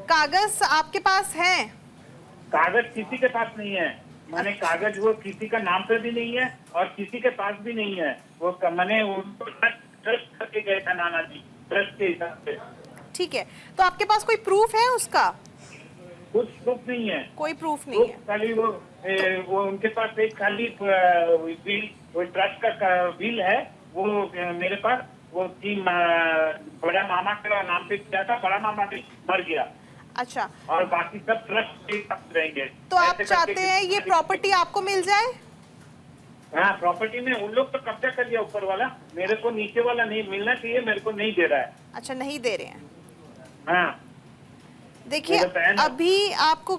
कागज आपके पास हैं? कागज किसी के पास नहीं है। मैंने कागज वो किसी का नाम पे भी नहीं है और किसी के पास भी नहीं है। वो मैंने उनको ट्रस्ट करके गए थे नाना जी, ट्रस्ट के हिसाब से। ठीक है, तो आपके पास कोई प्रूफ है उसका? कुछ प्रूफ नहीं है। कोई प्रूफ नहीं है। खाली वो उनके पास एक खाली बिल, वो ट्रस्ट का बिल है, वो मेरे पास। वो बड़ा मामा के नाम पे किया था, बड़ा मामा भी मर गया। अच्छा, और बाकी सब ट्रस्ट के साथ रहेंगे। तो आप चाहते हैं ये प्रॉपर्टी आपको मिल जाए? हाँ, प्रॉपर्टी में उन लोग तो कब्जा कर लिया ऊपर वाला, मेरे को नीचे वाला नहीं मिलना चाहिए, मेरे को नहीं दे रहा है। अच्छा, नहीं दे रहे हैं। हाँ, देखिए, अभी आपको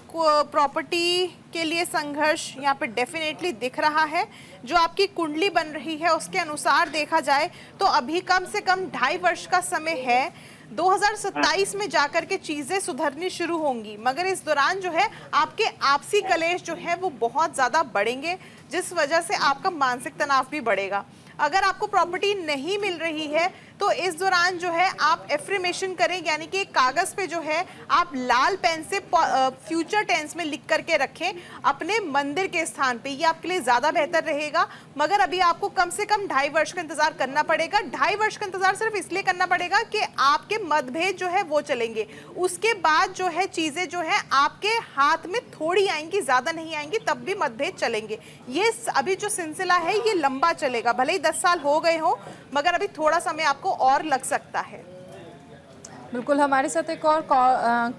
प्रॉपर्टी के लिए संघर्ष यहाँ पे डेफिनेटली दिख रहा है। जो आपकी कुंडली बन रही है उसके अनुसार देखा जाए तो अभी कम से कम 2.5 वर्ष का समय है। 2027 में जाकर के चीजें सुधरनी शुरू होंगी, मगर इस दौरान जो है आपके आपसी कलेश जो है वो बहुत ज्यादा बढ़ेंगे, जिस वजह से आपका मानसिक तनाव भी बढ़ेगा। अगर आपको प्रॉपर्टी नहीं मिल रही है तो इस दौरान जो है आप एफ्रीमेशन करें, यानी कि कागज पे जो है आप लाल पेन से फ्यूचर टेंस में लिख करके रखें अपने मंदिर के स्थान पे। ये आपके लिए ज्यादा बेहतर रहेगा। मगर अभी आपको कम से कम 2.5 वर्ष का इंतजार करना पड़ेगा। 2.5 वर्ष का इंतजार सिर्फ इसलिए करना पड़ेगा कि आपके मतभेद जो है वो चलेंगे। उसके बाद जो है चीजें जो है आपके हाथ में थोड़ी आएंगी, ज्यादा नहीं आएंगी, तब भी मतभेद चलेंगे। ये अभी जो सिलसिला है ये लंबा चलेगा। भले ही 10 साल हो गए हो, मगर अभी थोड़ा समय आपको और लग सकता है। बिल्कुल, हमारे साथ एक और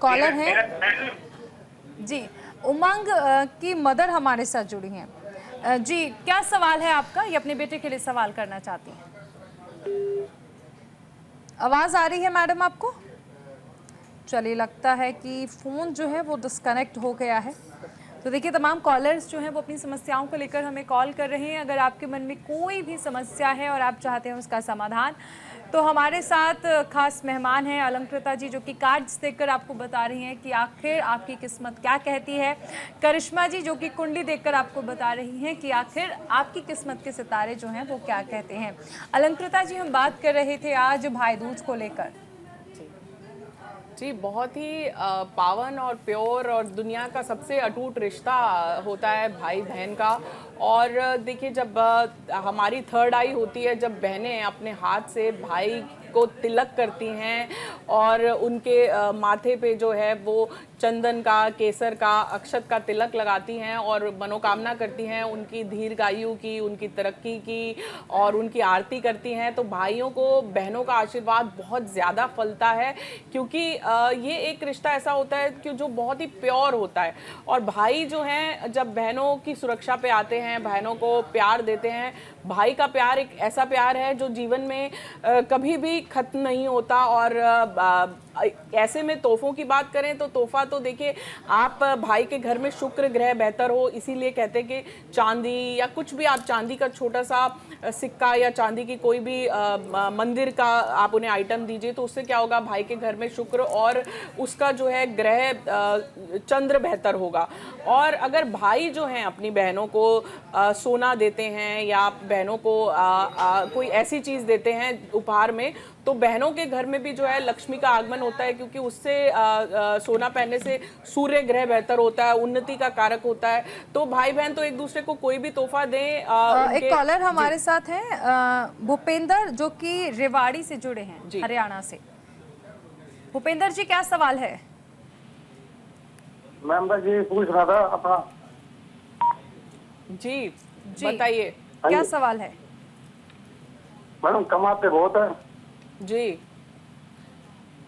कॉलर हैं जी, उमंग की मदर हमारे साथ जुड़ी हैं। जी, क्या सवाल है आपका? ये अपने बेटे के लिए सवाल करना चाहती हैं। आवाज़ आ रही है मैडम आपको? चलिए, लगता है कि फ़ोन जो है वो डिस्कनेक्ट हो गया है। तो देखिए, तमाम कॉलर्स जो हैं वो अपनी समस्याओं को लेकर हमें कॉल कर रहे हैं। अगर आपके मन में कोई भी समस्या है और आप चाहते हैं उसका समाधान, तो हमारे साथ खास मेहमान हैं अलंकृता जी, जो कि कार्ड्स देखकर आपको बता रही हैं कि आखिर आपकी किस्मत क्या कहती है। करिश्मा जी, जो कि कुंडली देखकर आपको बता रही हैं कि आखिर आपकी किस्मत के सितारे जो हैं वो क्या कहते हैं। अलंकृता जी, हम बात कर रहे थे आज भाई दूज को लेकर। जी, बहुत ही पावन और प्योर और दुनिया का सबसे अटूट रिश्ता होता है भाई बहन का। और देखिए, जब हमारी थर्ड आई होती है, जब बहनें अपने हाथ से भाई को तिलक करती हैं और उनके माथे पे जो है वो चंदन का, केसर का, अक्षत का तिलक लगाती हैं और मनोकामना करती हैं उनकी दीर्घायु की, उनकी तरक्की की, और उनकी आरती करती हैं, तो भाइयों को बहनों का आशीर्वाद बहुत ज़्यादा फलता है। क्योंकि ये एक रिश्ता ऐसा होता है कि जो बहुत ही प्योर होता है। और भाई जो हैं, जब बहनों की सुरक्षा पे आते हैं, बहनों को प्यार देते हैं, भाई का प्यार एक ऐसा प्यार है जो जीवन में कभी भी खत्म नहीं होता। और ऐसे में तोहफों की बात करें तो तोहफा तो देखिए, आप भाई के घर में शुक्र ग्रह बेहतर हो, इसीलिए कहते हैं कि चांदी या कुछ भी, आप चांदी का छोटा सा सिक्का या चांदी की कोई भी मंदिर का आप उन्हें आइटम दीजिए, तो उससे क्या होगा, भाई के घर में शुक्र और उसका जो है ग्रह चंद्र बेहतर होगा। और अगर भाई जो हैं अपनी बहनों को सोना देते हैं या बहनों को कोई ऐसी चीज़ देते हैं उपहार में, तो बहनों के घर में भी जो है लक्ष्मी का आगमन होता है। क्योंकि उससे सोना पहनने से सूर्य ग्रह बेहतर होता है, उन्नति का कारक होता है। तो भाई बहन तो एक दूसरे को कोई भी तोहफा दें। एक कॉलर हमारे साथ हैं भूपेंद्र, जो कि रेवाड़ी से जुड़े हैं, हरियाणा से। भूपेंद्र जी, क्या सवाल है? मैम बस ये पूछ रहा था अपना। जी बताइए, क्या सवाल है? मैडम, कमाते बहुत है जी,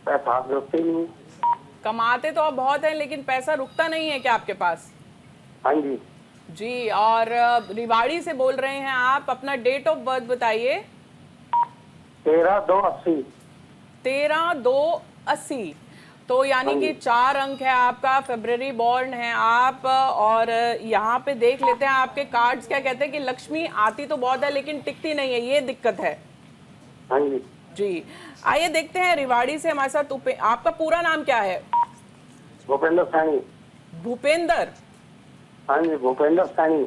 पैसा रुकते नहीं। कमाते तो आप बहुत हैं, लेकिन पैसा रुकता नहीं है क्या आपके पास? हाँ जी। जी, और रिवाड़ी से बोल रहे हैं आप, अपना डेट ऑफ बर्थ बताइए। 13/2/80। 13/2/80, तो यानी कि 4 अंक है आपका, फरवरी बॉर्न है आप। और यहाँ पे देख लेते हैं आपके कार्ड्स क्या कहते हैं कि लक्ष्मी आती तो बहुत है लेकिन टिकती नहीं है, ये दिक्कत है। हाँ जी। जी, आइए देखते हैं रिवाड़ी से हमारे साथ आपका पूरा नाम क्या है? भूपेंद्र सैनी। भूपेंद्र? हाँ जी, भूपेंद्र सैनी।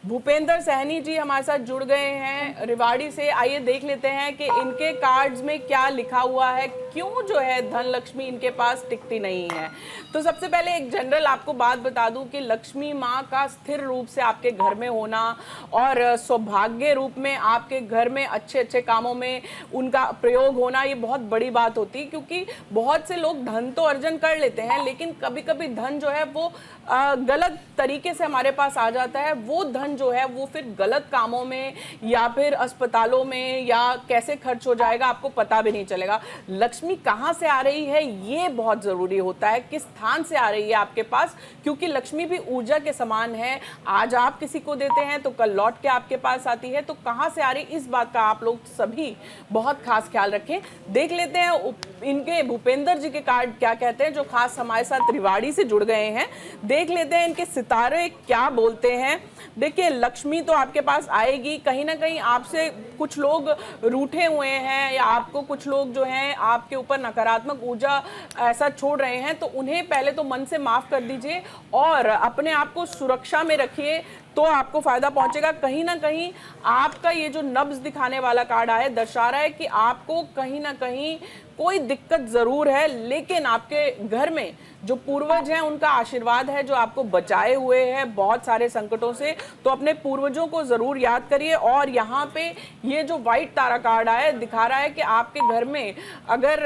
भूपेंद्र सहनी जी हमारे साथ जुड़ गए हैं रिवाड़ी से। आइए देख लेते हैं कि इनके कार्ड्स में क्या लिखा हुआ है, क्यों जो है धन लक्ष्मी इनके पास टिकती नहीं है। तो सबसे पहले एक जनरल आपको बात बता दूं कि लक्ष्मी माँ का स्थिर रूप से आपके घर में होना और सौभाग्य रूप में आपके घर में अच्छे अच्छे कामों में उनका प्रयोग होना, ये बहुत बड़ी बात होती है। क्योंकि बहुत से लोग धन तो अर्जन कर लेते हैं, लेकिन कभी कभी धन जो है वो गलत तरीके से हमारे पास आ जाता है। वो धन जो है वो फिर गलत कामों में या फिर अस्पतालों में या कैसे खर्च हो जाएगा आपको पता भी नहीं चलेगा। लक्ष्मी कहाँ से आ रही है ये बहुत जरूरी होता है, किस स्थान से आ रही है आपके पास, क्योंकि लक्ष्मी भी ऊर्जा के समान है। आज आप किसी को देते हैं तो कल लौट के आपके पास आती है। तो कहाँ से आ रही, इस बात का आप लोग सभी बहुत खास ख्याल रखें। देख लेते हैं इनके भूपेंद्र जी के कार्ड क्या कहते हैं, जो खास हमारे साथ रिवाड़ी से जुड़ गए हैं। देख लेते हैं इनके सितारे क्या बोलते हैं। देखिए, लक्ष्मी तो आपके पास आएगी, कहीं ना कहीं आपसे कुछ लोग रूठे हुए हैं या आपको कुछ लोग जो हैं आपके ऊपर नकारात्मक ऊर्जा ऐसा छोड़ रहे हैं, तो उन्हें पहले तो मन से माफ कर दीजिए और अपने आप को सुरक्षा में रखिए, तो आपको फायदा पहुंचेगा। कहीं ना कहीं आपका ये जो नब्ज दिखाने वाला कार्ड आया दर्शा रहा है कि आपको कहीं ना कहीं कोई दिक्कत जरूर है, लेकिन आपके घर में जो पूर्वज हैं उनका आशीर्वाद है जो आपको बचाए हुए हैं बहुत सारे संकटों से। तो अपने पूर्वजों को जरूर याद करिए। और यहाँ पे ये जो व्हाइट तारा कार्ड आया दिखा रहा है कि आपके घर में अगर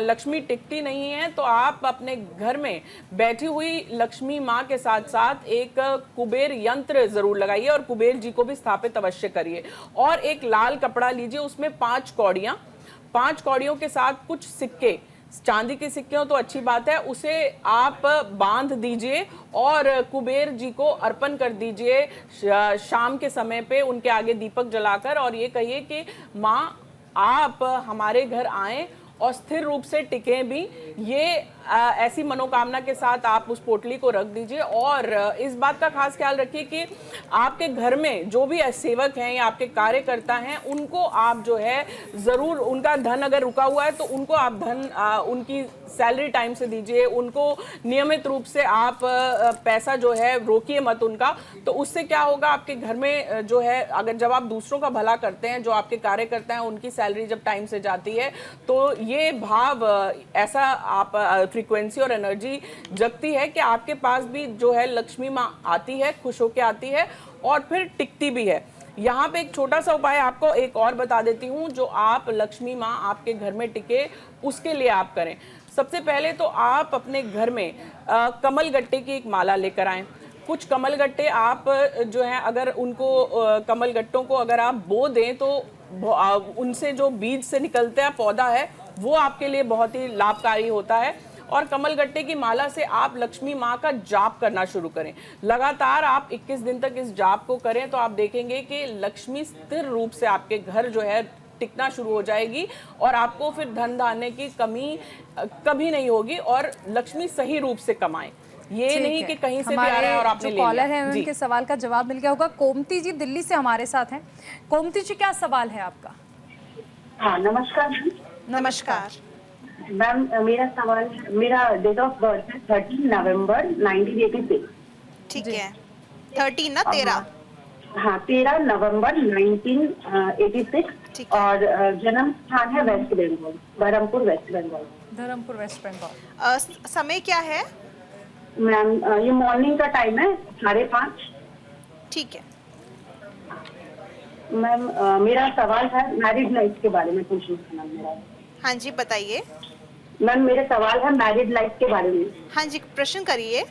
लक्ष्मी टिकती नहीं है तो आप अपने घर में बैठी हुई लक्ष्मी माँ के साथ साथ एक कुबेर यंत्र जरूर लगाइए और कुबेर जी को भी स्थापित अवश्य करिए। और एक लाल कपड़ा लीजिए, उसमें 5 कौड़ियाँ, 5 कौड़ियों के साथ कुछ सिक्के, चांदी के सिक्के हो तो अच्छी बात है, उसे आप बांध दीजिए और कुबेर जी को अर्पण कर दीजिए शाम के समय पे उनके आगे दीपक जलाकर, और ये कहिए कि माँ आप हमारे घर आएं और स्थिर रूप से टिके भी। ये ऐसी मनोकामना के साथ आप उस पोटली को रख दीजिए। और इस बात का खास ख्याल रखिए कि आपके घर में जो भी सेवक हैं या आपके कार्यकर्ता हैं, उनको आप जो है ज़रूर, उनका धन अगर रुका हुआ है तो उनको आप धन उनकी सैलरी टाइम से दीजिए, उनको नियमित रूप से आप पैसा जो है रोकिए मत उनका। तो उससे क्या होगा, आपके घर में जो है, अगर जब आप दूसरों का भला करते हैं, जो आपके कार्यकर्ता हैं उनकी सैलरी जब टाइम से जाती है, तो ये भाव ऐसा आप फ्रीक्वेंसी और एनर्जी जगती है कि आपके पास भी जो है लक्ष्मी माँ आती है, खुश होके आती है और फिर टिकती भी है। यहाँ पे एक छोटा सा उपाय आपको एक और बता देती हूँ, जो आप लक्ष्मी माँ आपके घर में टिके उसके लिए आप करें। सबसे पहले तो आप अपने घर में कमल गट्टे की एक माला लेकर आएं। कुछ कमल गट्टे आप जो है, अगर उनको कमल गट्टों को अगर आप बो दें तो उनसे जो बीज से निकलता है पौधा है, वो आपके लिए बहुत ही लाभकारी होता है। और कमल गट्टे की माला से आप लक्ष्मी माँ का जाप करना शुरू करें। लगातार आप 21 दिन तक इस जाप को करें तो आप देखेंगे कि लक्ष्मी स्थिर रूप से आपके घर जो है टिकना शुरू हो जाएगी और आपको फिर धन धान्य की कमी कभी नहीं होगी और लक्ष्मी सही रूप से कमाएं। ये नहीं कि कहीं से भी आ रहा है और आपने ले लिया। कॉलर है, उनके सवाल का जवाब मिल गया होगा। कोमती जी दिल्ली से हमारे साथ हैं। कोमती जी, क्या सवाल है आपका? हाँ, नमस्कार मैम। नमस्कार मैम, मेरा सवाल, मेरा डेट ऑफ बर्थ है 13 नवंबर 1986। ठीक है, 13 ना 13? हाँ, 13 नवंबर 1986 और जन्म स्थान है West Bengal, Baharampur West Bengal. Dharampur West Bengal. समय क्या है मैम? ये मॉर्निंग का टाइम है, 5:30। ठीक है मैम, मेरा सवाल है मैरिड लाइफ के बारे में पूछना था मैम मेरा। हाँ जी, बताइए। मैम, मेरा सवाल है मैरिड लाइफ के बारे में। हाँ जी, प्रश्न करिए।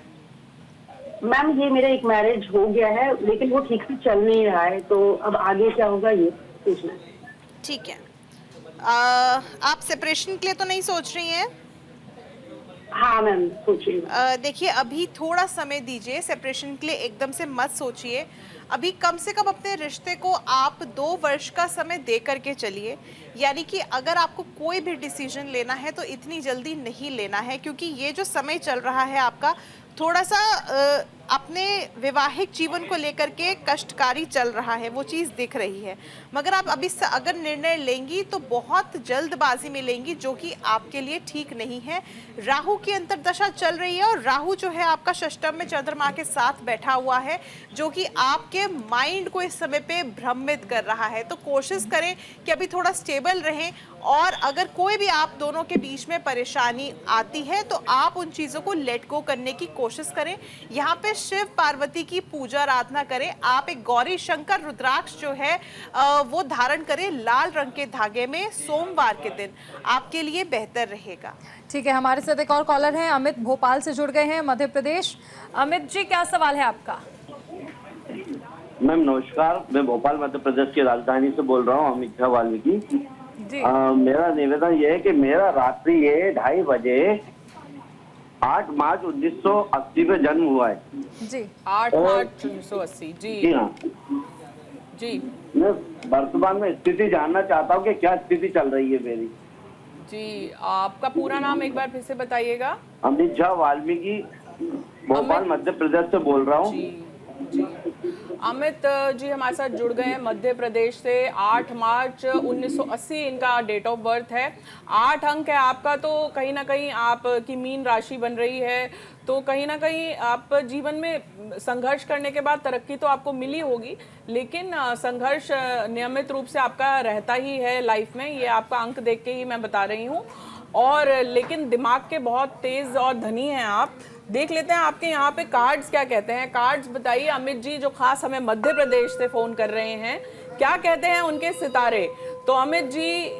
मैम, ये मेरा एक मैरिज हो गया है लेकिन वो ठीक से चल नहीं रहा है, तो अब आगे क्या होगा ये पूछना है। ठीक है, आप सेपरेशन के लिए तो नहीं सोच रही हैं? हाँ मैम, सोचिए। देखिए, अभी थोड़ा समय दीजिए, सेपरेशन के लिए एकदम से मत सोचिए। अभी कम से कम अपने रिश्ते को आप 2 वर्ष का समय दे करके चलिए। यानी कि अगर आपको कोई भी डिसीजन लेना है तो इतनी जल्दी नहीं लेना है, क्योंकि ये जो समय चल रहा है आपका थोड़ा सा अपने वैवाहिक जीवन को लेकर के कष्टकारी चल रहा है, वो चीज़ दिख रही है। मगर आप अभी अगर निर्णय लेंगी तो बहुत जल्दबाजी में लेंगी, जो कि आपके लिए ठीक नहीं है। राहु की अंतर्दशा चल रही है और राहु जो है आपका षष्टम में चंद्रमा के साथ बैठा हुआ है, जो कि आपके माइंड को इस समय पे भ्रमित कर रहा है। तो कोशिश करें कि अभी थोड़ा स्टेबल रहें, और अगर कोई भी आप दोनों के बीच में परेशानी आती है तो आप उन चीज़ों को लेट गो करने की कोशिश करें। यहाँ पे शिव पार्वती की पूजा आराधना करें। आप एक गौरी शंकर रुद्राक्ष जो है वो धारण करें लाल रंग के धागे में सोमवार के दिन, आपके लिए बेहतर रहेगा। ठीक है, हमारे साथ एक और कॉलर हैं, अमित भोपाल से जुड़ गए हैं, मध्य प्रदेश। अमित जी, क्या सवाल है आपका? मैम नमस्कार, मैं भोपाल मध्य प्रदेश की राजधानी से बोल रहा हूँ, अमित वाल्मीकि। मेरा निवेदन ये है कि मेरा रात्रि 2:30 बजे 8 मार्च 1980 में जन्म हुआ है जी। 8 मार्च 1980। जी हाँ जी। मैं वर्तमान में स्थिति जानना चाहता हूँ कि क्या स्थिति चल रही है मेरी। जी, आपका पूरा नाम एक बार फिर से बताइएगा। अमित वाल्मीकि, भोपाल मध्य प्रदेश से बोल रहा हूँ। जी। अमित जी हमारे साथ जुड़ गए हैं मध्य प्रदेश से। 8 मार्च 1980 इनका डेट ऑफ बर्थ है। 8 अंक है आपका, तो कहीं ना कहीं आपकी मीन राशि बन रही है। तो कहीं ना कहीं आप जीवन में संघर्ष करने के बाद तरक्की तो आपको मिली होगी, लेकिन संघर्ष नियमित रूप से आपका रहता ही है लाइफ में। ये आपका अंक देख के ही मैं बता रही हूँ। और लेकिन दिमाग के बहुत तेज और धनी हैं आप। देख लेते हैं आपके यहाँ पे कार्ड्स क्या कहते हैं। कार्ड्स बताइए अमित जी, जो खास हमें मध्य प्रदेश से फोन कर रहे हैं, क्या कहते हैं उनके सितारे। तो अमित जी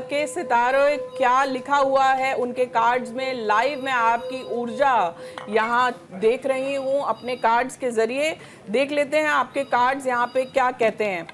के सितारे क्या लिखा हुआ है उनके कार्ड्स में, लाइव में आपकी ऊर्जा यहाँ देख रही हूँ अपने कार्ड्स के जरिए। देख लेते हैं आपके कार्ड्स यहाँ पे क्या कहते हैं।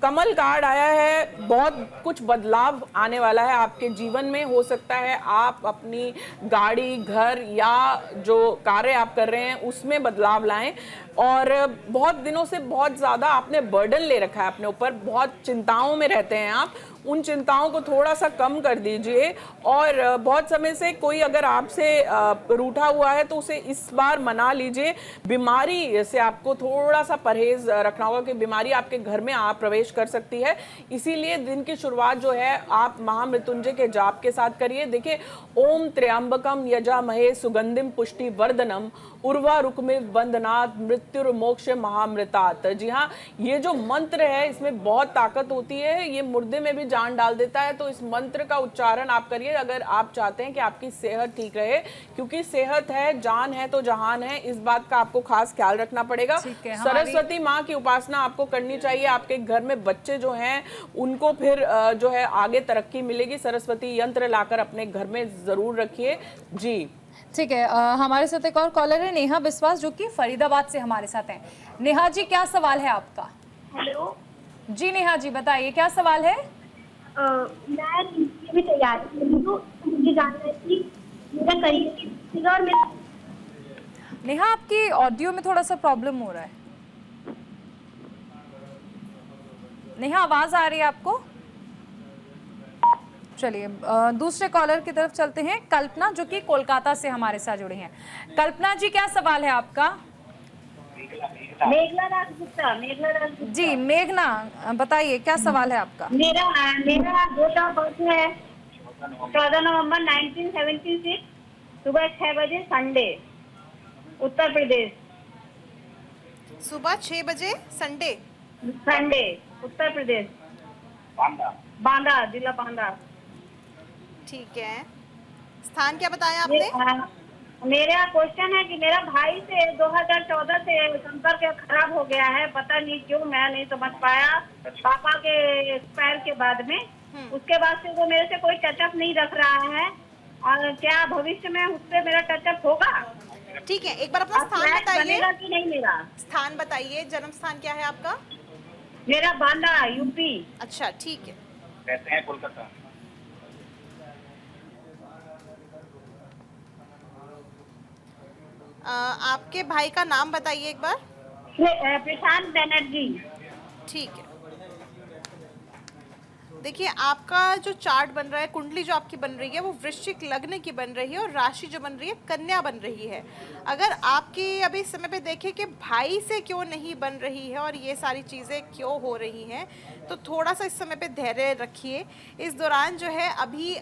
कमल कार्ड आया है, बहुत कुछ बदलाव आने वाला है आपके जीवन में। हो सकता है आप अपनी गाड़ी, घर या जो कार्य आप कर रहे हैं उसमें बदलाव लाएं। और बहुत दिनों से बहुत ज़्यादा आपने बर्डन ले रखा है अपने ऊपर, बहुत चिंताओं में रहते हैं आप, उन चिंताओं को थोड़ा सा कम कर दीजिए। और बहुत समय से कोई अगर आपसे रूठा हुआ है तो उसे इस बार मना लीजिए। बीमारी से आपको थोड़ा सा परहेज रखना होगा कि बीमारी आपके घर में आ प्रवेश कर सकती है। इसीलिए दिन की शुरुआत जो है आप महामृत्युंजय के जाप के साथ करिए। देखिए, ओम त्र्यंबकम यजामहे सुगंधिम पुष्टि वर्धनम उर्वा रुक्मिव वंदनात् मृत्युर्मोक्ष महामृतात। जी हाँ, ये जो मंत्र है इसमें बहुत ताकत होती है, ये मुर्दे में भी जान डाल देता है। तो इस मंत्र का उच्चारण आप करिए अगर आप चाहते हैं कि आपकी सेहत ठीक रहे, क्योंकि सेहत है, जान है तो जहान है। इस बात का आपको खास ख्याल रखना पड़ेगा। सरस्वती माँ की उपासना आपको करनी चाहिए। आपके घर में बच्चे जो हैं उनको फिर जो है आगे तरक्की मिलेगी। सरस्वती यंत्र लाकर अपने घर में जरूर रखिए। जी ठीक है, हमारे साथ एक और कॉलर है नेहा विश्वास, जो कि फरीदाबाद से हमारे साथ हैं। नेहा जी, क्या सवाल है आपका? हेलो जी नेहा जी, बताइए क्या सवाल है? मैं भी तैयार हूँ, मुझे जानना है कि मेरा करियर और मेरा। नेहा, आपकी ऑडियो में थोड़ा सा प्रॉब्लम हो रहा है। नेहा, आवाज आ रही है आपको? चलिए दूसरे कॉलर की तरफ चलते हैं। कल्पना, जो कि कोलकाता से हमारे साथ जुड़े हैं। कल्पना जी, क्या सवाल है आपका? मेघना राजगुप्ता। जी मेघना, बताइए क्या सवाल है आपका? मेरा डेट ऑफ बर्थ है 14 नवंबर 1976, सुबह 6 बजे, संडे, उत्तर प्रदेश। सुबह 6 बजे संडे, उत्तर प्रदेश, बांदा, जिला बांदा। ठीक है। स्थान क्या बताया आपने? मेरा क्वेश्चन है कि मेरा भाई से 2014 से संपर्क खराब हो गया है, पता नहीं क्यों, मैं नहीं समझ पाया। पापा के एक्सपायर के बाद में, उसके बाद से वो मेरे से कोई टचअप नहीं रख रहा है। और क्या भविष्य में उससे मेरा टचअप होगा? ठीक है, एक बार अपना स्थान बताइए। कि नहीं मेरा स्थान बताइए, जन्म स्थान क्या है आपका? मेरा बांदा, यूपी। अच्छा, ठीक है। रहते हैं कोलकाता। आपके भाई का नाम बताइए एक बार। प्रशांत बनर्जी। ठीक है। देखिए, आपका जो चार्ट बन रहा है, कुंडली जो आपकी बन रही है वो वृश्चिक लग्न की बन रही है और राशि जो बन रही है कन्या बन रही है। अगर आपकी अभी इस समय पे देखें कि भाई से क्यों नहीं बन रही है और ये सारी चीज़ें क्यों हो रही हैं, तो थोड़ा सा इस समय पे धैर्य रखिए। इस दौरान जो है अभी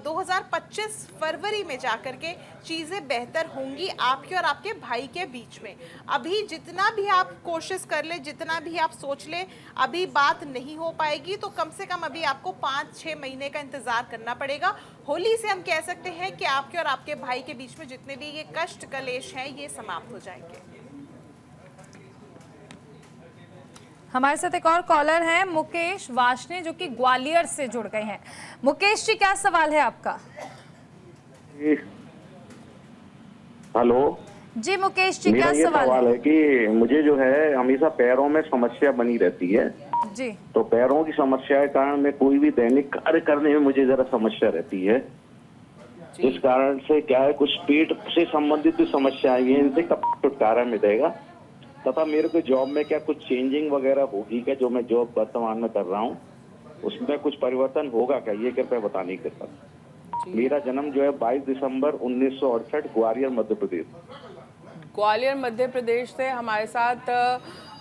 2025 फरवरी में जाकर के चीज़ें बेहतर होंगी आपके और आपके भाई के बीच में। अभी जितना भी आप कोशिश कर ले, जितना भी आप सोच ले, अभी बात नहीं हो पाएगी। तो कम से कम अभी आपको 5-6 महीने का इंतजार करना पड़ेगा। होली से हम कह सकते हैं कि आपके और आपके भाई के बीच में जितने भी ये कष्ट कलेश हैं ये समाप्त हो जाएंगे। हमारे साथ एक और कॉलर हैं मुकेश वाशने, जो कि ग्वालियर से जुड़ गए हैं। मुकेश जी, क्या सवाल है आपका? हेलो जी मुकेश जी, मेरा क्या ये सवाल है कि मुझे जो है हमेशा पैरों में समस्या बनी रहती है जी। तो पैरों की समस्या के कारण मैं कोई भी दैनिक कार्य करने में मुझे जरा समस्या रहती है। इस कारण से क्या है, कुछ पेट से संबंधित भी समस्या है, इनसे कब छुटकारा मिलेगा? तथा मेरे को जॉब में क्या कुछ चेंजिंग वगैरह होगी क्या? जो मैं जॉब वर्तमान में कर रहा हूँ उसमें कुछ परिवर्तन होगा क्या, ये कृपया बताने के साथ। मेरा जन्म जो है 22 दिसंबर 1968, ग्वालियर मध्य प्रदेश। ग्वालियर मध्य प्रदेश से हमारे साथ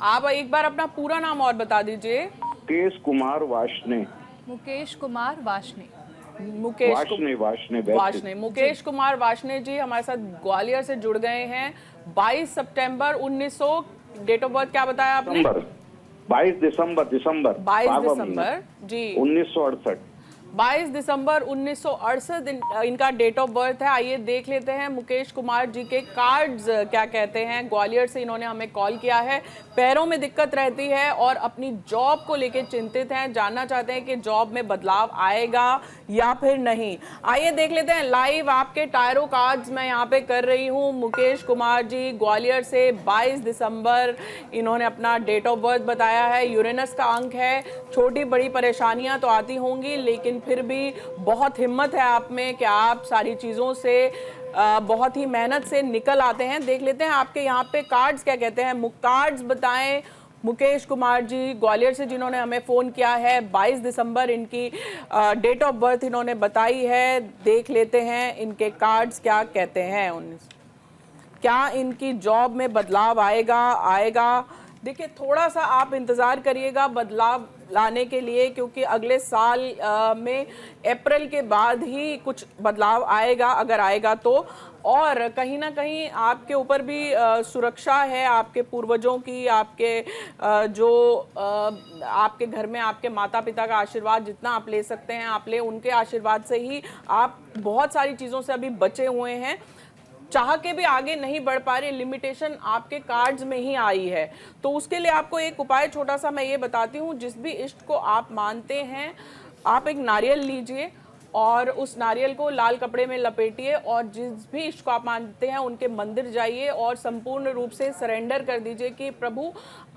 आप एक बार अपना पूरा नाम और बता दीजिए। मुकेश कुमार वाशने। मुकेश कुमार वाशने। मुकेश कुमार वाशने जी हमारे साथ ग्वालियर से जुड़ गए हैं। 22 सितंबर 1900, डेट ऑफ बर्थ क्या बताया आपने? 22 दिसंबर 22 जी 1968। 22 दिसंबर 1968 इनका डेट ऑफ बर्थ है। आइए देख लेते हैं मुकेश कुमार जी के कार्ड्स क्या कहते हैं। ग्वालियर से इन्होंने हमें कॉल किया है। पैरों में दिक्कत रहती है और अपनी जॉब को लेकर चिंतित हैं, जानना चाहते हैं कि जॉब में बदलाव आएगा या फिर नहीं। आइए देख लेते हैं लाइव आपके टायरो कार्ड्स मैं यहाँ पे कर रही हूँ। मुकेश कुमार जी ग्वालियर से 22 दिसंबर इन्होंने अपना डेट ऑफ बर्थ बताया है। यूरेनस का अंक है। छोटी बड़ी परेशानियां तो आती होंगी लेकिन फिर भी बहुत हिम्मत है आप में कि आप सारी चीज़ों से बहुत ही मेहनत से निकल आते हैं। देख लेते हैं आपके यहाँ पे कार्ड्स क्या कहते हैं। कार्ड्स बताएं मुकेश कुमार जी ग्वालियर से, जिन्होंने हमें फ़ोन किया है। 22 दिसंबर इनकी डेट ऑफ बर्थ इन्होंने बताई है। देख लेते हैं इनके कार्ड्स क्या कहते हैं। 19 क्या इनकी जॉब में बदलाव आएगा। देखिए, थोड़ा सा आप इंतज़ार करिएगा बदलाव लाने के लिए, क्योंकि अगले साल में अप्रैल के बाद ही कुछ बदलाव आएगा, अगर आएगा तो। और कहीं ना कहीं आपके ऊपर भी सुरक्षा है, आपके पूर्वजों की, आपके जो आपके घर में आपके माता पिता का आशीर्वाद जितना आप ले सकते हैं आप ले, उनके आशीर्वाद से ही आप बहुत सारी चीज़ों से अभी बचे हुए हैं। चाह के भी आगे नहीं बढ़ पा रहे, लिमिटेशन आपके कार्ड्स में ही आई है। तो उसके लिए आपको एक उपाय छोटा सा मैं ये बताती हूँ। जिस भी इष्ट को आप मानते हैं, आप एक नारियल लीजिए और उस नारियल को लाल कपड़े में लपेटिए और जिस भी इष्ट को आप मानते हैं उनके मंदिर जाइए और संपूर्ण रूप से सरेंडर कर दीजिए कि प्रभु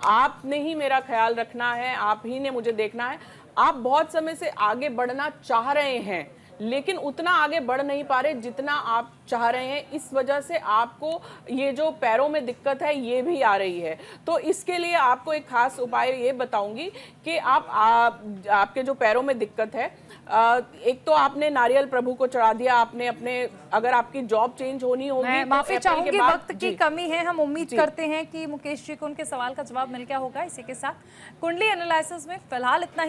आपने ही मेरा ख्याल रखना है, आप ही ने मुझे देखना है। आप बहुत समय से आगे बढ़ना चाह रहे हैं लेकिन उतना आगे बढ़ नहीं पा रहे जितना आप चाह रहे हैं। इस वजह से आपको ये जो पैरों में दिक्कत है ये भी आ रही है। तो इसके लिए आपको एक खास उपाय ये बताऊंगी कि आपके जो पैरों में दिक्कत है, एक तो आपने नारियल प्रभु को चढ़ा दिया, आपने अपने, अगर आपकी जॉब चेंज होनी होगी, मैं माफी चाहूंगी, वक्त की जी। कमी है। हम उम्मीद करते हैं कि मुकेश जी को उनके सवाल का जवाब मिल गया होगा। इसी के साथ कुंडली एनालिसिस में फिलहाल इतना ही।